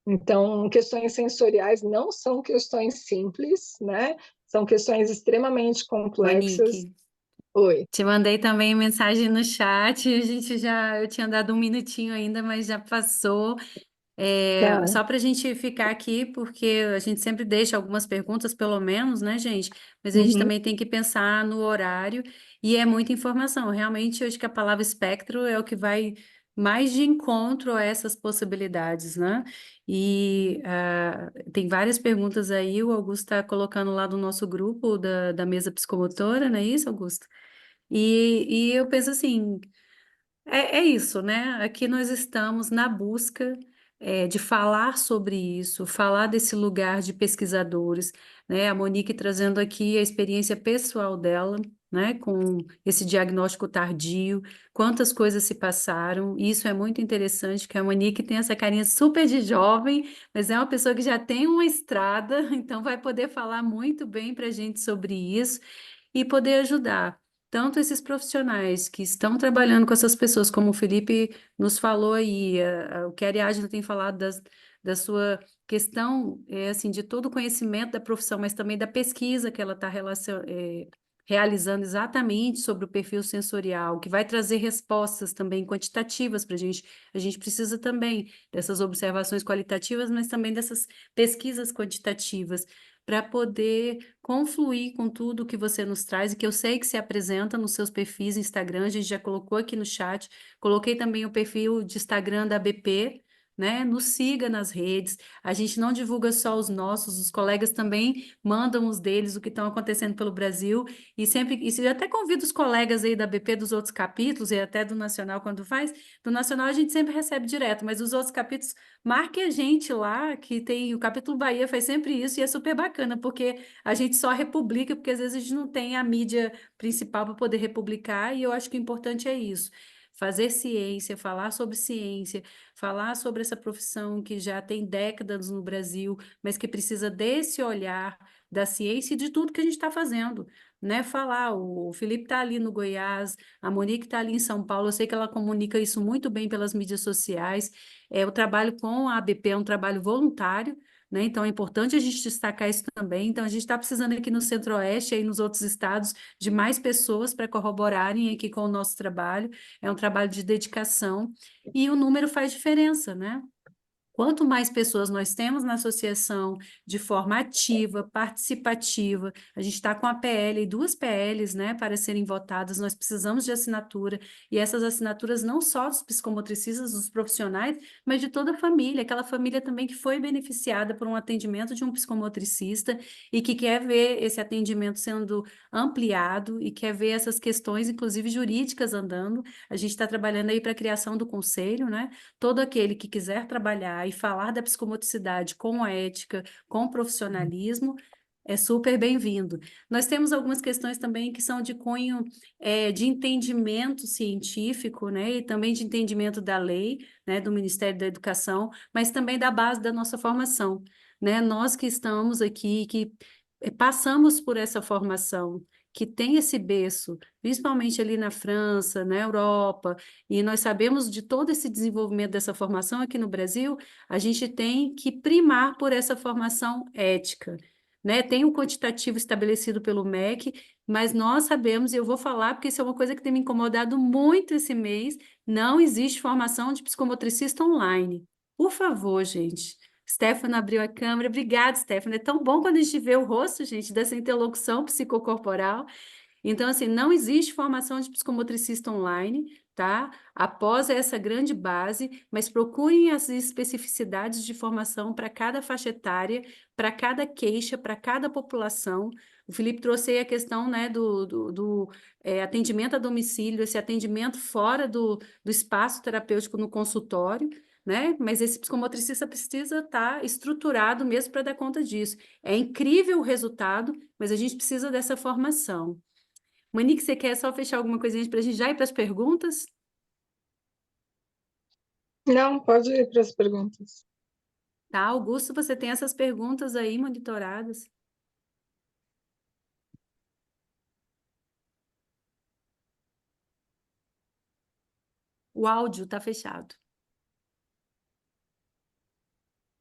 Então, questões sensoriais não são questões simples, né? São questões extremamente complexas. Monique, Oi. te mandei também mensagem no chat, eu tinha dado um minutinho ainda, mas já passou. Tá. Só para a gente ficar aqui, porque a gente sempre deixa algumas perguntas, pelo menos, né, gente? Mas a gente Uhum. também tem que pensar no horário e é muita informação. Realmente, eu acho que a palavra espectro é o que vai mais de encontro a essas possibilidades, né? E tem várias perguntas aí, o Augusto está colocando lá do nosso grupo da mesa psicomotora, não é isso, Augusto? E eu penso assim. É isso, né? Aqui nós estamos na busca de falar sobre isso, falar desse lugar de pesquisadores, né? A Monique trazendo aqui a experiência pessoal dela, né? Com esse diagnóstico tardio, quantas coisas se passaram. E isso é muito interessante, que a Monique tem essa carinha super de jovem, mas é uma pessoa que já tem uma estrada, então vai poder falar muito bem para a gente sobre isso e poder ajudar tanto esses profissionais que estão trabalhando com essas pessoas, como o Felipe nos falou aí, o que a Ariadna tem falado da sua questão, assim, de todo o conhecimento da profissão, mas também da pesquisa que ela está realizando exatamente sobre o perfil sensorial, que vai trazer respostas também quantitativas para a gente. A gente precisa também dessas observações qualitativas, mas também dessas pesquisas quantitativas para poder confluir com tudo que você nos traz e que eu sei que se apresenta nos seus perfis no Instagram, a gente já colocou aqui no chat, coloquei também o perfil de Instagram da BP, né? Nos siga nas redes. A gente não divulga só os nossos, os colegas também mandam os deles, o que estão acontecendo pelo Brasil, e sempre, e eu até convido os colegas aí da BP dos outros capítulos, e até do Nacional quando faz, do Nacional a gente sempre recebe direto, mas os outros capítulos marque a gente lá, que tem o capítulo Bahia faz sempre isso, e é super bacana, porque a gente só republica, porque às vezes a gente não tem a mídia principal para poder republicar, e eu acho que o importante é isso. Fazer ciência, falar sobre essa profissão que já tem décadas no Brasil, mas que precisa desse olhar da ciência e de tudo que a gente está fazendo, né? Falar, o Felipe está ali no Goiás, a Monique está ali em São Paulo, eu sei que ela comunica isso muito bem pelas mídias sociais. O trabalho com a ABP é um trabalho voluntário, né? Então é importante a gente destacar isso também. Então a gente está precisando aqui no Centro-Oeste e nos outros estados de mais pessoas para corroborarem aqui com o nosso trabalho. É um trabalho de dedicação e o número faz diferença, né? Quanto mais pessoas nós temos na associação de forma ativa, participativa, a gente está com a PL, duas PLs, né, para serem votadas, nós precisamos de assinatura, e essas assinaturas não só dos psicomotricistas, dos profissionais, mas de toda a família, aquela família também que foi beneficiada por um atendimento de um psicomotricista e que quer ver esse atendimento sendo ampliado e quer ver essas questões, inclusive jurídicas, andando. A gente está trabalhando aí para a criação do conselho, né? Todo aquele que quiser trabalhar e falar da psicomotricidade com ética, com profissionalismo, é super bem-vindo. Nós temos algumas questões também que são de cunho de entendimento científico, né, e também de entendimento da lei, né, do Ministério da Educação, mas também da base da nossa formação, né? Nós que estamos aqui, que passamos por essa formação, que tem esse berço, principalmente ali na França, na Europa, e nós sabemos de todo esse desenvolvimento dessa formação aqui no Brasil, a gente tem que primar por essa formação ética, né? Tem um quantitativo estabelecido pelo MEC, mas nós sabemos, e eu vou falar porque isso é uma coisa que tem me incomodado muito esse mês, não existe formação de psicomotricista online. Por favor, gente. Stefano abriu a câmera. Obrigada, Stefano. É tão bom quando a gente vê o rosto, gente, dessa interlocução psicocorporal. Então, assim, não existe formação de psicomotricista online, tá? Após essa grande base, mas procurem as especificidades de formação para cada faixa etária, para cada queixa, para cada população. O Felipe trouxe aí a questão, né, do atendimento a domicílio, esse atendimento fora do espaço terapêutico no consultório, né? Mas esse psicomotricista precisa estar estruturado mesmo para dar conta disso. É incrível o resultado, mas a gente precisa dessa formação. Monique, você quer só fechar alguma coisinha para a gente já ir para as perguntas? Não, pode ir para as perguntas. Tá, Augusto, você tem essas perguntas aí monitoradas? O áudio está fechado.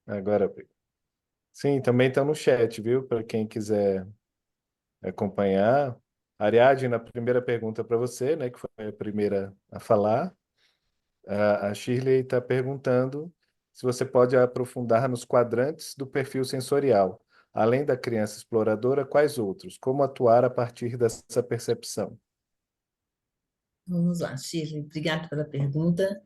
Agora, sim, também está no chat, viu? Para quem quiser acompanhar. Ariadne, na primeira pergunta para você, né, que foi a primeira a falar, a Shirley está perguntando se você pode aprofundar nos quadrantes do perfil sensorial. Além da criança exploradora, quais outros? Como atuar a partir dessa percepção? Vamos lá, Shirley, obrigada pela pergunta.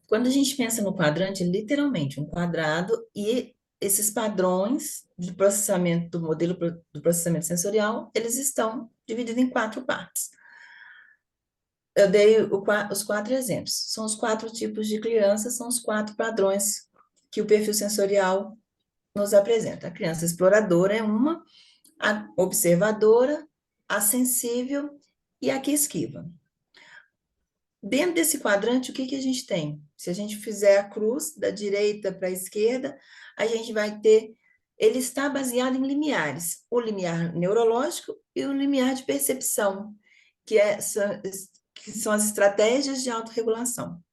Quando a gente pensa no quadrante, é literalmente um quadrado e esses padrões de processamento do modelo do processamento sensorial, eles estão divididos em 4 partes. Eu dei os 4 exemplos. São os 4 tipos de criança, são os 4 padrões que o perfil sensorial nos apresenta. A criança exploradora é uma, a observadora, a sensível e a que esquiva. Dentro desse quadrante, o que que a gente tem? Se a gente fizer a cruz da direita para a esquerda, a gente vai ter, ele está baseado em limiares, o limiar neurológico e o limiar de percepção, que são as estratégias de autorregulação.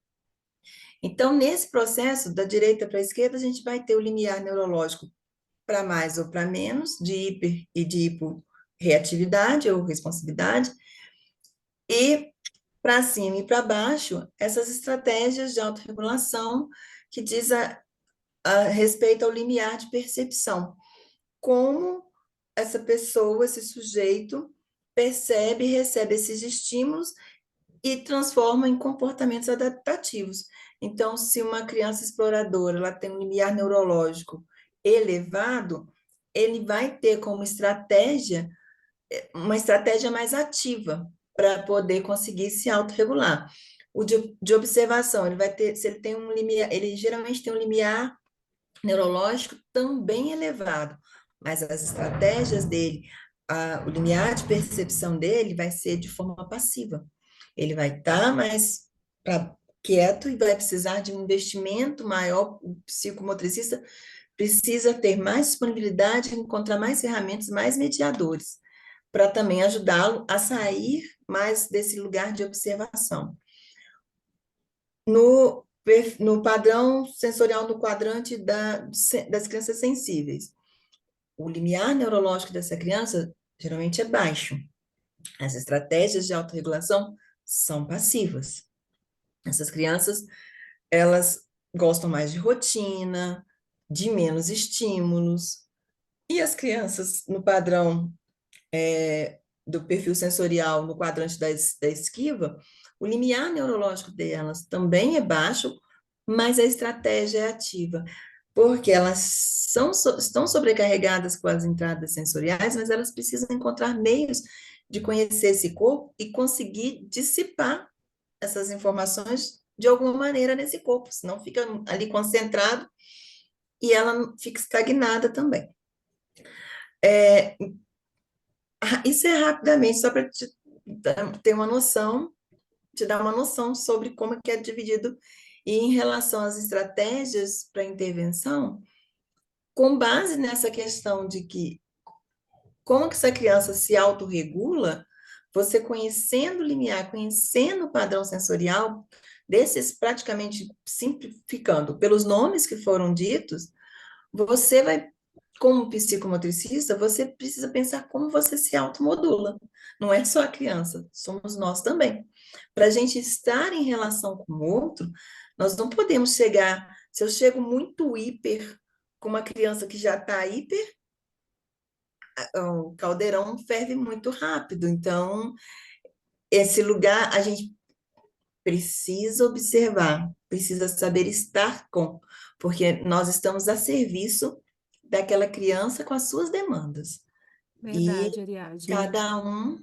Então, nesse processo, da direita para a esquerda, a gente vai ter o limiar neurológico para mais ou para menos, de hiper e de hiporreatividade ou responsividade, e para cima e para baixo, essas estratégias de autorregulação que diz a respeito ao limiar de percepção. Como essa pessoa, esse sujeito, percebe e recebe esses estímulos e transforma em comportamentos adaptativos. Então, se uma criança exploradora ela tem um limiar neurológico elevado, ele vai ter como estratégia uma estratégia mais ativa para poder conseguir se autorregular. O de observação, ele vai ter, se ele tem um limiar, ele geralmente tem um limiar neurológico também elevado, mas as estratégias dele, o limiar de percepção dele vai ser de forma passiva. Ele vai estar mais quieto e vai precisar de um investimento maior. O psicomotricista precisa ter mais disponibilidade, encontrar mais ferramentas, mais mediadores, para também ajudá-lo a sair mais desse lugar de observação. No padrão sensorial do quadrante das crianças sensíveis, o limiar neurológico dessa criança geralmente é baixo. As estratégias de autorregulação são passivas. Essas crianças, elas gostam mais de rotina, de menos estímulos. E as crianças no padrão do perfil sensorial, no quadrante da esquiva, o limiar neurológico delas também é baixo, mas a estratégia é ativa, porque elas estão sobrecarregadas com as entradas sensoriais, mas elas precisam encontrar meios de conhecer esse corpo e conseguir dissipar essas informações de alguma maneira nesse corpo, senão fica ali concentrado e ela fica estagnada também. Isso é rapidamente, só para ter uma noção, te dar uma noção sobre como é que é dividido. E em relação às estratégias para intervenção, com base nessa questão de que como que essa criança se autorregula, você conhecendo o limiar, conhecendo o padrão sensorial, desses praticamente simplificando pelos nomes que foram ditos, você vai, como psicomotricista, você precisa pensar como você se automodula. Não é só a criança, somos nós também. Para a gente estar em relação com o outro, nós não podemos chegar. Se eu chego muito hiper com uma criança que já está hiper, o caldeirão ferve muito rápido. Então, esse lugar a gente precisa observar, precisa saber estar com, porque nós estamos a serviço daquela criança com as suas demandas. Verdade, E Ariadne. cada um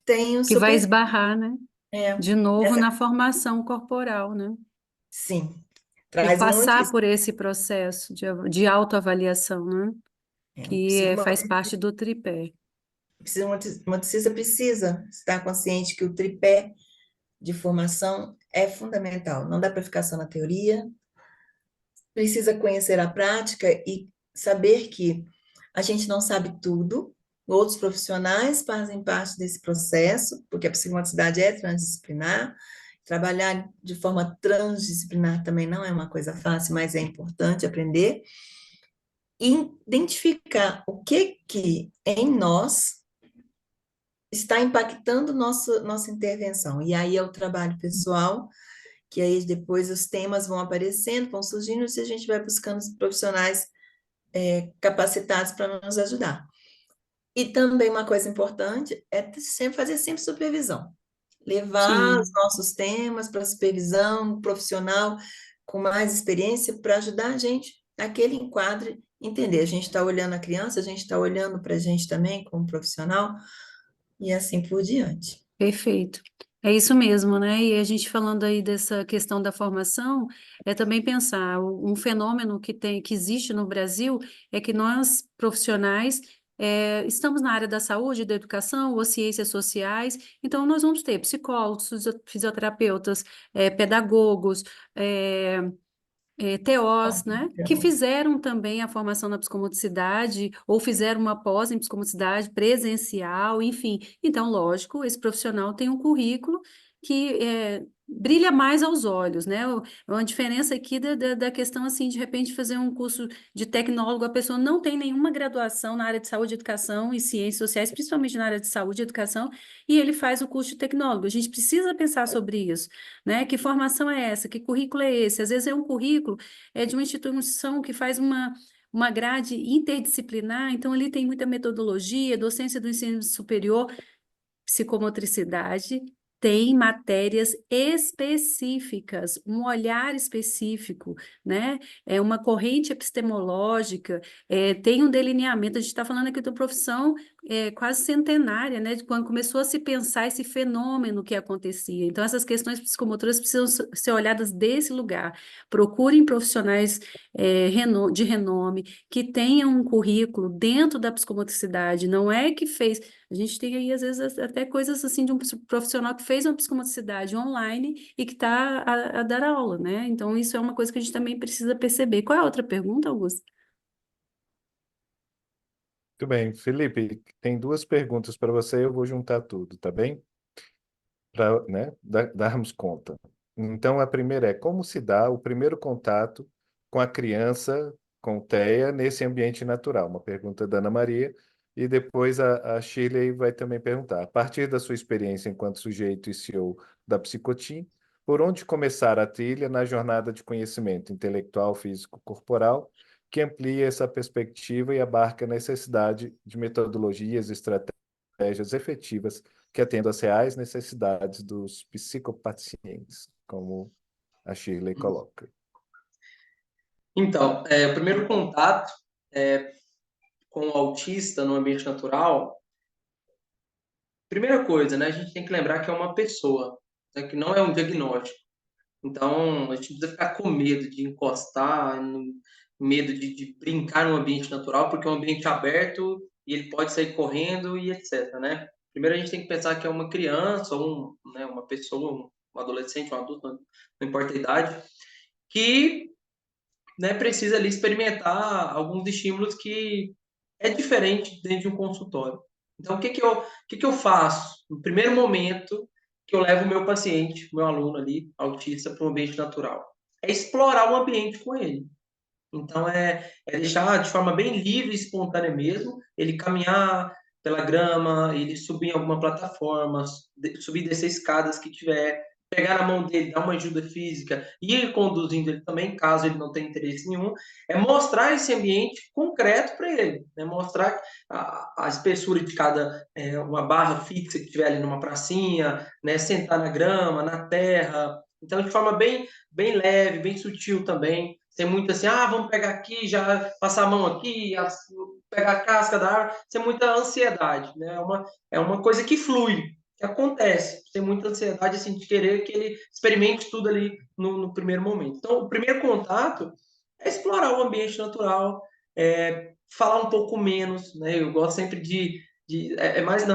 tem o Que seu vai perfil. esbarrar, né? De novo Essa, na formação corporal, né? sim, E traz muito passar isso. por esse processo de autoavaliação, né? O Que faz parte do tripé. psicomotricista precisa estar consciente que o tripé de formação é fundamental. Não dá para ficar só na teoria, precisa conhecer a prática e saber que a gente não sabe tudo, outros profissionais fazem parte desse processo, porque a psicomotricidade é transdisciplinar, trabalhar de forma transdisciplinar também não é uma coisa fácil, mas é importante aprender, e identificar o que em nós está impactando nossa intervenção. E aí é o trabalho pessoal, que aí depois os temas vão aparecendo, vão surgindo, e a gente vai buscando os profissionais capacitados para nos ajudar. E também uma coisa importante é fazer sempre supervisão. Levar os Sim, nossos temas para supervisão, um profissional com mais experiência para ajudar a gente naquele enquadre, entender. A gente está olhando a criança, a gente está olhando para a gente também como profissional, e assim por diante. perfeito. É isso mesmo, né? E a gente falando aí dessa questão da formação, é também pensar um fenômeno que existe no Brasil é que nós, profissionais, estamos na área da saúde, da educação ou ciências sociais, então nós vamos ter psicólogos, fisioterapeutas, pedagogos, TOs, né, que fizeram também a formação na psicomotricidade ou fizeram uma pós em psicomotricidade presencial, enfim. Então, lógico, esse profissional tem um currículo que brilha mais aos olhos, né? Uma diferença aqui da questão, assim, de repente fazer um curso de tecnólogo, a pessoa não tem nenhuma graduação na área de saúde, educação e ciências sociais, principalmente na área de saúde e educação, e ele faz o curso de tecnólogo. A gente precisa pensar sobre isso, né? Que formação é essa? Que currículo é esse? Às vezes é um currículo de uma instituição que faz uma grade interdisciplinar, então ali tem muita metodologia, docência do ensino superior, psicomotricidade tem matérias específicas, um olhar específico, né? É uma corrente epistemológica, tem um delineamento. A gente está falando aqui de uma profissão quase centenária, né? De quando começou a se pensar esse fenômeno que acontecia. Então, essas questões psicomotoras precisam ser olhadas desse lugar. Procurem profissionais de renome que tenham um currículo dentro da psicomotricidade. Não é que fez. A gente tem aí, às vezes, até coisas assim de um profissional que fez uma psicomotricidade online e que está a dar aula, né? Então, isso é uma coisa que a gente também precisa perceber. Qual é a outra pergunta, Augusto? Muito bem, Felipe, tem duas perguntas para você, eu vou juntar tudo, tá bem? Para, né, darmos conta. Então, a primeira é como se dá o primeiro contato com a criança com TEA nesse ambiente natural? Uma pergunta da Ana Maria. E depois a Shirley vai também perguntar, a partir da sua experiência enquanto sujeito e CEO da Psicotim, por onde começar a trilha na jornada de conhecimento intelectual, físico, corporal, que amplia essa perspectiva e abarca a necessidade de metodologias e estratégias efetivas que atendam às reais necessidades dos psicopacientes, como a Shirley coloca. Então, o primeiro contato com o autista no ambiente natural, primeira coisa, né, a gente tem que lembrar que é uma pessoa, né, que não é um diagnóstico. Então, a gente precisa ficar com medo de encostar, medo de brincar no ambiente natural, porque é um ambiente aberto e ele pode sair correndo e etc, né? Primeiro, a gente tem que pensar que é uma criança, ou né, uma pessoa, um adolescente, um adulto, não importa a idade, que né, precisa ali experimentar alguns estímulos que é diferente dentro de um consultório. Então, o que que eu faço? No primeiro momento que eu levo o meu paciente, meu aluno ali, autista, para um ambiente natural. É explorar o ambiente com ele. Então, é deixar de forma bem livre e espontânea mesmo, ele caminhar pela grama, ele subir em alguma plataforma, subir e descer escadas que tiver, pegar na mão dele, dar uma ajuda física, ir conduzindo ele também, caso ele não tenha interesse nenhum, é mostrar esse ambiente concreto para ele, né? Mostrar a espessura de cada uma barra fixa que tiver ali numa pracinha, né? Sentar na grama, na terra, então de forma bem leve, bem sutil também, sem muito assim, vamos pegar aqui, já passar a mão aqui, pegar a casca da árvore, sem muita ansiedade, né? É uma coisa que flui, que acontece, sem muita ansiedade, assim, de querer que ele experimente tudo ali no primeiro momento. Então, o primeiro contato é explorar o ambiente natural, falar um pouco menos, né? Eu gosto sempre é mais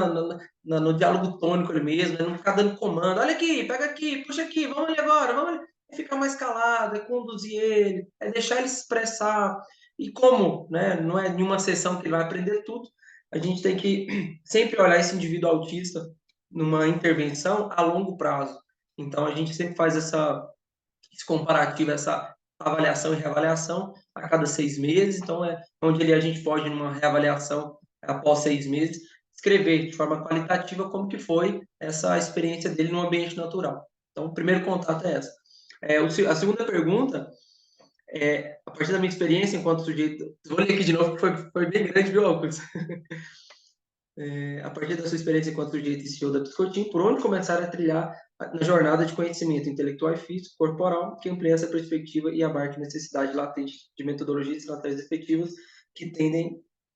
no diálogo tônico ali mesmo, né? Não ficar dando comando, olha aqui, pega aqui, puxa aqui, vamos ali agora, vamos ali. É ficar mais calado, é conduzir ele, é deixar ele se expressar. E como, né, não é nenhuma sessão que ele vai aprender tudo, a gente tem que sempre olhar esse indivíduo autista numa intervenção a longo prazo. Então, a gente sempre faz esse comparativo, essa avaliação e reavaliação a cada 6 meses. Então, onde ali a gente pode, numa reavaliação após 6 meses, escrever de forma qualitativa como que foi essa experiência dele no ambiente natural. Então, o primeiro contato é essa. A segunda pergunta, a partir da minha experiência enquanto sujeito, vou ler aqui de novo, porque foi bem grande, viu, Augusto? A partir da sua experiência enquanto sujeito e CEO da Psicotim, por onde começar a trilhar na jornada de conhecimento intelectual e físico, corporal, que amplia essa perspectiva e abarque necessidade latente de metodologias e estratégias efetivas que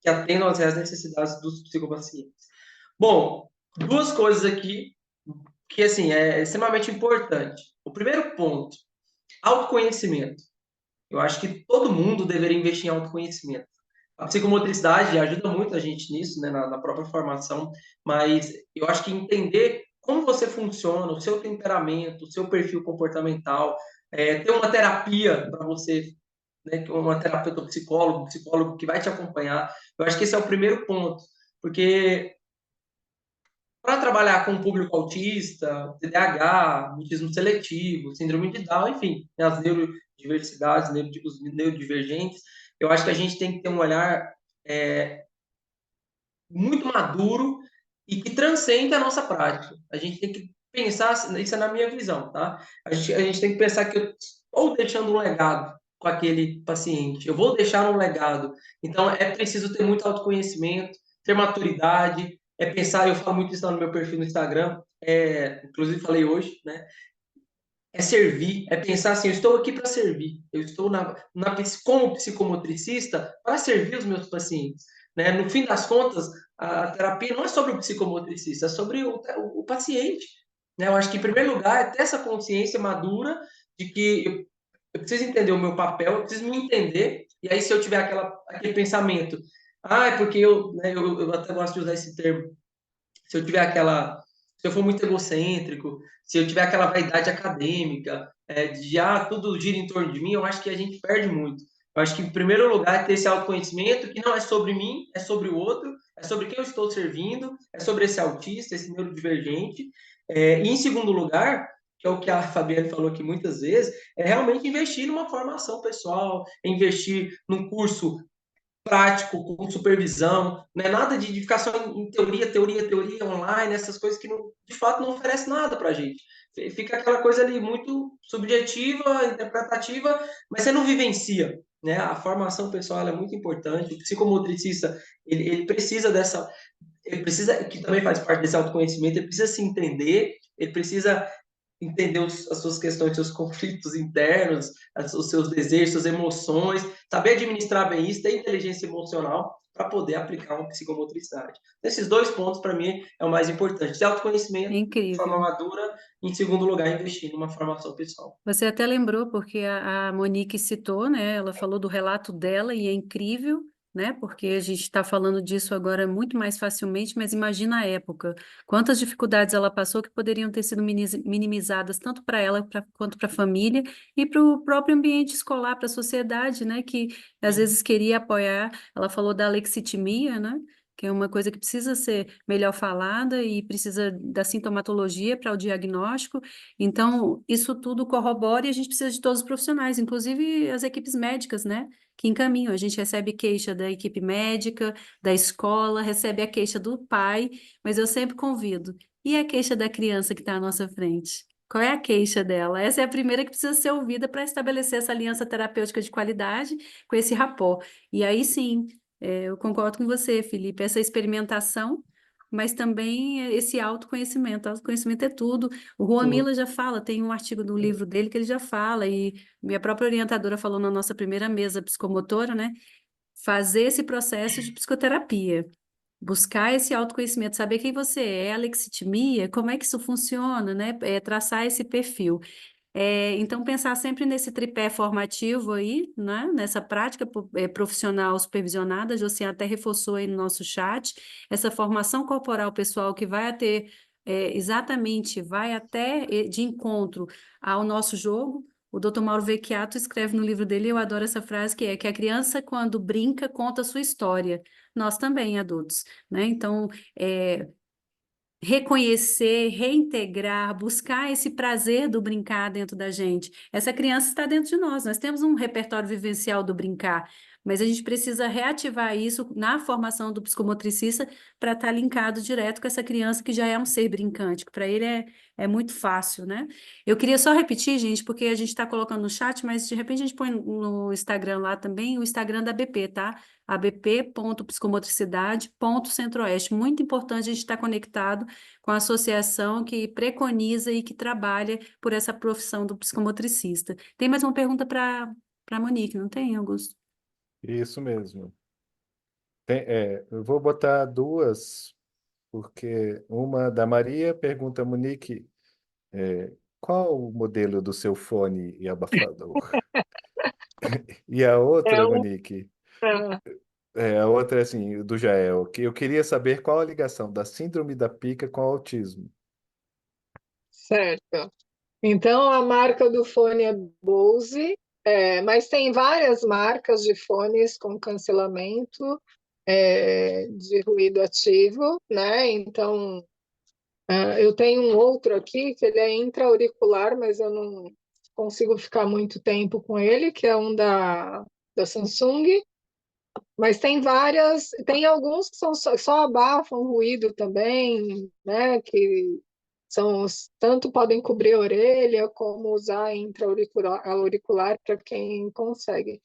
atendam às reais necessidades dos psicopacientes. Bom, duas coisas aqui que, assim, é extremamente importante. O primeiro ponto, autoconhecimento. Eu acho que todo mundo deveria investir em autoconhecimento. A psicomotricidade ajuda muito a gente nisso, né, na própria formação, mas eu acho que entender como você funciona, o seu temperamento, o seu perfil comportamental, ter uma terapia para você, né, uma terapeuta psicólogo, psicólogo que vai te acompanhar, eu acho que esse é o primeiro ponto, porque para trabalhar com o público autista, TDAH, autismo seletivo, síndrome de Down, enfim, né, as neurodiversidades, os neurodivergentes, eu acho que a gente tem que ter um olhar muito maduro e que transcende a nossa prática. A gente tem que pensar, isso é na minha visão, tá? A gente tem que pensar que eu estou deixando um legado com aquele paciente, eu vou deixar um legado. Então, é preciso ter muito autoconhecimento, ter maturidade, pensar, eu falo muito isso no meu perfil no Instagram, inclusive falei hoje, né? É servir, é pensar assim, eu estou aqui para servir, eu estou como psicomotricista para servir os meus pacientes. Né? No fim das contas, a terapia não é sobre o psicomotricista, é sobre o paciente. Né? Eu acho que, em primeiro lugar, é ter essa consciência madura de que eu preciso entender o meu papel, eu preciso me entender, e aí se eu tiver aquele pensamento, é porque eu até gosto de usar esse termo, se eu for muito egocêntrico, se eu tiver aquela vaidade acadêmica, de tudo gira em torno de mim, eu acho que a gente perde muito. Eu acho que, em primeiro lugar, é ter esse autoconhecimento que não é sobre mim, é sobre o outro, é sobre quem eu estou servindo, é sobre esse autista, esse neurodivergente. E, em segundo lugar, que é o que a Fabiane falou aqui muitas vezes, é realmente investir numa formação pessoal, investir num curso prático, com supervisão, não é nada de ficar só em teoria, online, essas coisas que de fato não oferece nada para a gente. Fica aquela coisa ali muito subjetiva, interpretativa, mas você não vivencia. Né? A formação pessoal é muito importante, o psicomotricista ele precisa que também faz parte desse autoconhecimento, ele precisa se entender, ele precisa entender as suas questões, seus conflitos internos, os seus desejos, suas emoções, saber administrar bem isso, ter inteligência emocional para poder aplicar uma psicomotricidade. Esses dois pontos, para mim, é o mais importante. Ter autoconhecimento, de forma madura, e, em segundo lugar, investir numa formação pessoal. Você até lembrou, porque a Monique citou, né? Ela falou do relato dela e é incrível, né? Porque a gente está falando disso agora muito mais facilmente, mas imagina a época, quantas dificuldades ela passou que poderiam ter sido minimizadas tanto para ela quanto para a família e para o próprio ambiente escolar, para a sociedade, né? Que às vezes queria apoiar. Ela falou da alexitimia, né? Que é uma coisa que precisa ser melhor falada e precisa da sintomatologia para o diagnóstico. Então, isso tudo corrobora e a gente precisa de todos os profissionais, inclusive as equipes médicas, né? Que encaminham. A gente recebe queixa da equipe médica, da escola, recebe a queixa do pai, mas eu sempre convido. E a queixa da criança que está à nossa frente? Qual é a queixa dela? Essa é a primeira que precisa ser ouvida para estabelecer essa aliança terapêutica de qualidade com esse rapport. E aí sim, eu concordo com você, Felipe, essa experimentação, mas também esse autoconhecimento. Autoconhecimento é tudo. O Juan Mila já fala, tem um artigo do livro dele que ele já fala, e minha própria orientadora falou na nossa primeira mesa psicomotora, né? Fazer esse processo de psicoterapia, buscar esse autoconhecimento, saber quem você é, a lexitimia, como é que isso funciona, né? Traçar esse perfil. Então, pensar sempre nesse tripé formativo aí, né? Nessa prática profissional supervisionada, a Josiane até reforçou aí no nosso chat, essa formação corporal pessoal que vai ter exatamente, vai até de encontro ao nosso jogo. O Dr. Mauro Vecchiato escreve no livro dele, eu adoro essa frase, que é que a criança, quando brinca, conta a sua história. Nós também, adultos, né? Então, reconhecer, reintegrar, buscar esse prazer do brincar dentro da gente. Essa criança está dentro de nós temos um repertório vivencial do brincar, mas a gente precisa reativar isso na formação do psicomotricista para estar linkado direto com essa criança que já é um ser brincante, que para ele é muito fácil, né? Eu queria só repetir, gente, porque a gente está colocando no chat, mas de repente a gente põe no Instagram lá também, o Instagram da BP, tá? abp.psicomotricidade.centro-oeste. Muito importante a gente estar conectado com a associação que preconiza e que trabalha por essa profissão do psicomotricista. Tem mais uma pergunta para Monique, não tem, Augusto? Isso mesmo. Eu vou botar duas, porque uma da Maria pergunta, Monique, qual o modelo do seu fone e abafador? E a É outra, um, Monique, ah, a outra é assim, do Jael, que eu queria saber qual a ligação da síndrome da pica com o autismo. certo. Então, a marca do fone é Bose, mas tem várias marcas de fones com cancelamento de ruído ativo, né? Então, eu tenho um outro aqui que ele é intra-auricular, mas eu não consigo ficar muito tempo com ele, que é um da Samsung. Mas tem várias, tem alguns que só abafam ruído também, né? Que tanto podem cobrir a orelha como usar intra-auricular para quem consegue.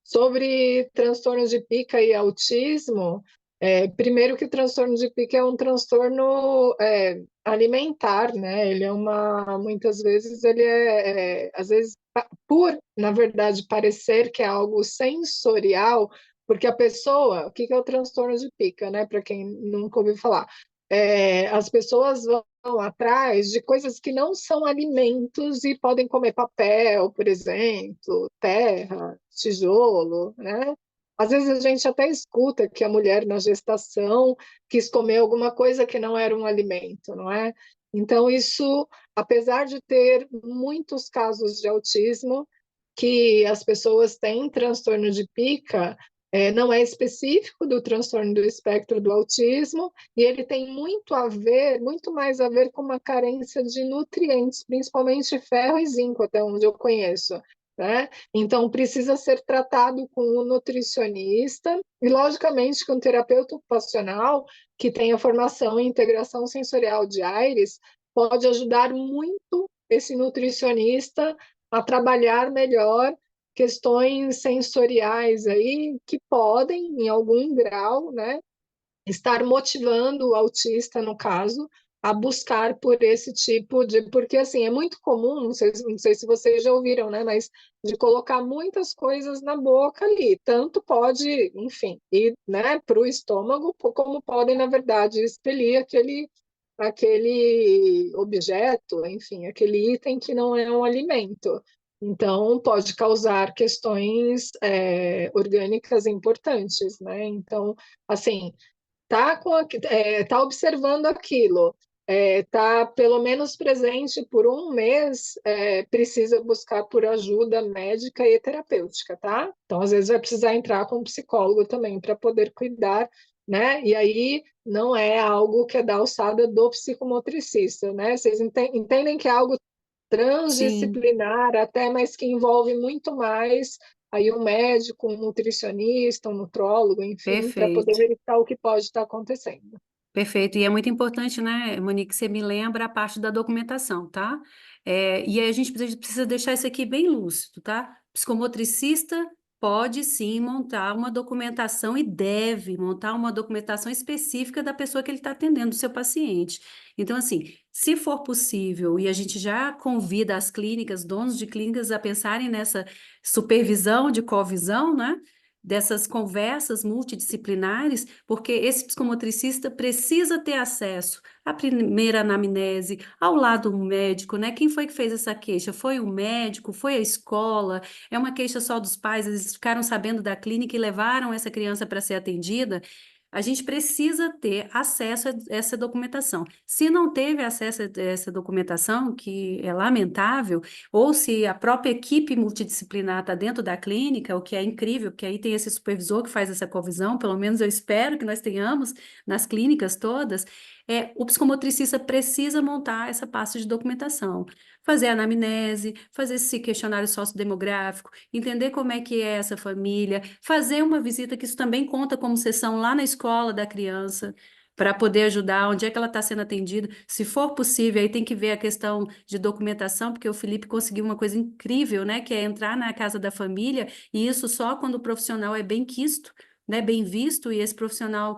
Sobre transtorno de pica e autismo, primeiro que o transtorno de pica é um transtorno alimentar, né? Ele é muitas vezes às vezes na verdade, parecer que é algo sensorial, porque a pessoa, o que é o transtorno de pica, né? Para quem nunca ouviu falar, as pessoas vão atrás de coisas que não são alimentos e podem comer papel, por exemplo, terra, tijolo, né? Às vezes a gente até escuta que a mulher na gestação quis comer alguma coisa que não era um alimento, não é? Então, isso, apesar de ter muitos casos de autismo, que as pessoas têm transtorno de pica, não é específico do transtorno do espectro do autismo, e ele tem muito mais a ver com uma carência de nutrientes, principalmente ferro e zinco, até onde eu conheço, né? Então, precisa ser tratado com um nutricionista e, logicamente, com um terapeuta ocupacional que tenha formação em integração sensorial de Aires, pode ajudar muito esse nutricionista a trabalhar melhor questões sensoriais aí que podem, em algum grau, né, estar motivando o autista, no caso, a buscar por esse tipo de... Porque, assim, é muito comum, não sei se vocês já ouviram, né, mas de colocar muitas coisas na boca ali. Tanto pode, enfim, ir, né, para o estômago, como podem, na verdade, expelir aquele objeto, enfim, aquele item que não é um alimento. Então, pode causar questões orgânicas importantes, né? Então, assim, tá observando aquilo, tá pelo menos presente por um mês, precisa buscar por ajuda médica e terapêutica, tá? Então, às vezes vai precisar entrar com um psicólogo também para poder cuidar, né? E aí não é algo que é da alçada do psicomotricista, né? Vocês entendem que é algo Sim, transdisciplinar até, mas que envolve muito mais aí um médico, um nutricionista, um nutrólogo, enfim, para poder perfeito. verificar o que pode estar acontecendo. Perfeito, e é muito importante, né, Monique, que você me lembra a parte da documentação, tá? E aí a gente precisa deixar isso aqui bem lúcido, tá? Psicomotricista pode sim montar uma documentação e deve montar uma documentação específica da pessoa que ele está atendendo, do seu paciente. Então, assim, se for possível, e a gente já convida as clínicas, donos de clínicas, a pensarem nessa supervisão de covisão, né? Dessas conversas multidisciplinares, porque esse psicomotricista precisa ter acesso à primeira anamnese, ao lado médico, né? Quem foi que fez essa queixa? Foi o médico? Foi a escola? É uma queixa só dos pais? Eles ficaram sabendo da clínica e levaram essa criança para ser atendida? A gente precisa ter acesso a essa documentação. Se não teve acesso a essa documentação, que é lamentável, ou se a própria equipe multidisciplinar está dentro da clínica, o que é incrível, porque aí tem esse supervisor que faz essa covisão, pelo menos eu espero que nós tenhamos nas clínicas todas, o psicomotricista precisa montar essa pasta de documentação, fazer a anamnese, fazer esse questionário sociodemográfico, entender como é que é essa família, fazer uma visita, que isso também conta como sessão lá na escola da criança, para poder ajudar, onde é que ela está sendo atendida. Se for possível, aí tem que ver a questão de documentação, porque o Felipe conseguiu uma coisa incrível, né, que é entrar na casa da família, e isso só quando o profissional é bem quisto, né, bem visto, e esse profissional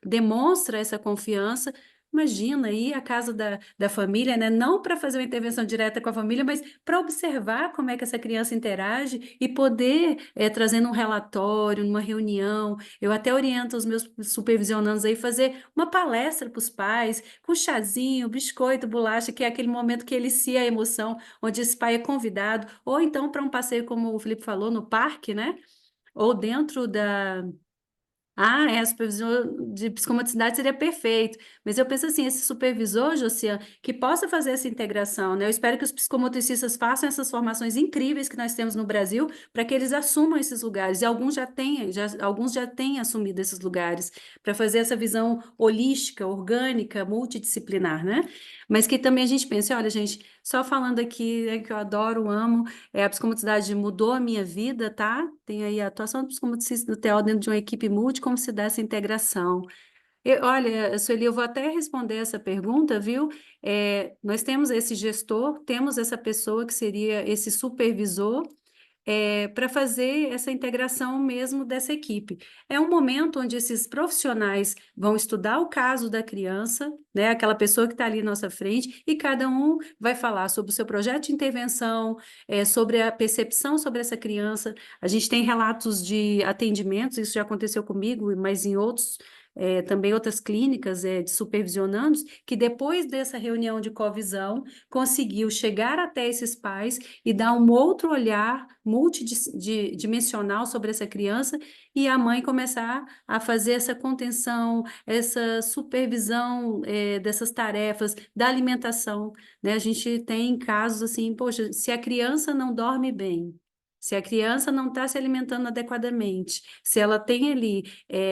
demonstra essa confiança. Imagina ir à casa da família, né? Não para fazer uma intervenção direta com a família, mas para observar como é que essa criança interage e poder, trazendo um relatório, numa reunião. Eu até oriento os meus supervisionandos aí fazer uma palestra para os pais, com chazinho, biscoito, bolacha, que é aquele momento que elicia a emoção, onde esse pai é convidado, ou então para um passeio, como o Felipe falou, no parque, né? Ou dentro da. A supervisor de psicomotricidade seria perfeito, mas eu penso assim, esse supervisor, Josiane, que possa fazer essa integração, né? Eu espero que os psicomotricistas façam essas formações incríveis que nós temos no Brasil, para que eles assumam esses lugares, e alguns já têm assumido esses lugares, para fazer essa visão holística, orgânica, multidisciplinar, né? Mas que também a gente pense, olha, gente, só falando aqui, que eu adoro, amo, a psicomotricidade mudou a minha vida, tá? Tem aí a atuação do psicomotricista do TEO dentro de uma equipe multi, como se dá essa integração. Olha, Sueli, eu vou até responder essa pergunta, viu? Nós temos esse gestor, temos essa pessoa que seria esse supervisor, para fazer essa integração mesmo dessa equipe. É um momento onde esses profissionais vão estudar o caso da criança, né, aquela pessoa que está ali à nossa frente, e cada um vai falar sobre o seu projeto de intervenção, sobre a percepção sobre essa criança. A gente tem relatos de atendimentos, isso já aconteceu comigo, mas em outros. Também outras clínicas de supervisionandos, que depois dessa reunião de covisão, conseguiu chegar até esses pais e dar um outro olhar multidimensional sobre essa criança, e a mãe começar a fazer essa contenção, essa supervisão dessas tarefas, da alimentação, né? A gente tem casos assim, poxa, se a criança não dorme bem, se a criança não está se alimentando adequadamente, se ela tem ali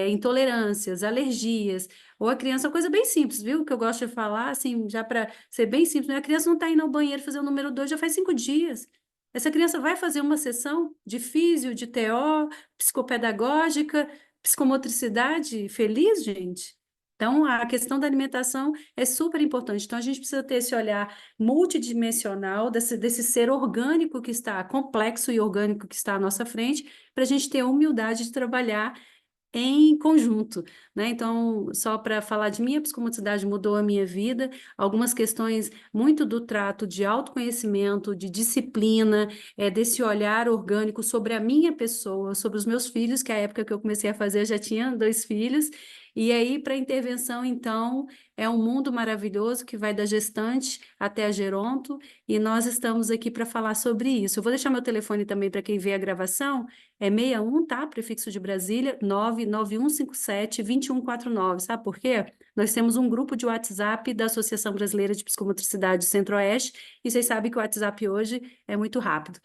intolerâncias, alergias, ou a criança, uma coisa bem simples, viu? Que eu gosto de falar, assim, já para ser bem simples, né? A criança não está indo ao banheiro fazer o número 2 já faz 5 dias. Essa criança vai fazer uma sessão de físio, de TO, psicopedagógica, psicomotricidade feliz, gente? Então, a questão da alimentação é super importante. Então, a gente precisa ter esse olhar multidimensional desse ser orgânico que está, complexo e orgânico que está à nossa frente, para a gente ter a humildade de trabalhar em conjunto, né? Então, só para falar de mim, a psicomotricidade mudou a minha vida, algumas questões muito do trato de autoconhecimento, de disciplina, desse olhar orgânico sobre a minha pessoa, sobre os meus filhos, que a época que eu comecei a fazer eu já tinha 2 filhos, e aí para a intervenção, então, é um mundo maravilhoso que vai da gestante até a geronto, e nós estamos aqui para falar sobre isso. Eu vou deixar meu telefone também para quem vê a gravação, é 61, tá? Prefixo de Brasília, 99157-2149. Sabe por quê? Nós temos um grupo de WhatsApp da Associação Brasileira de Psicomotricidade Centro-Oeste, e vocês sabem que o WhatsApp hoje é muito rápido.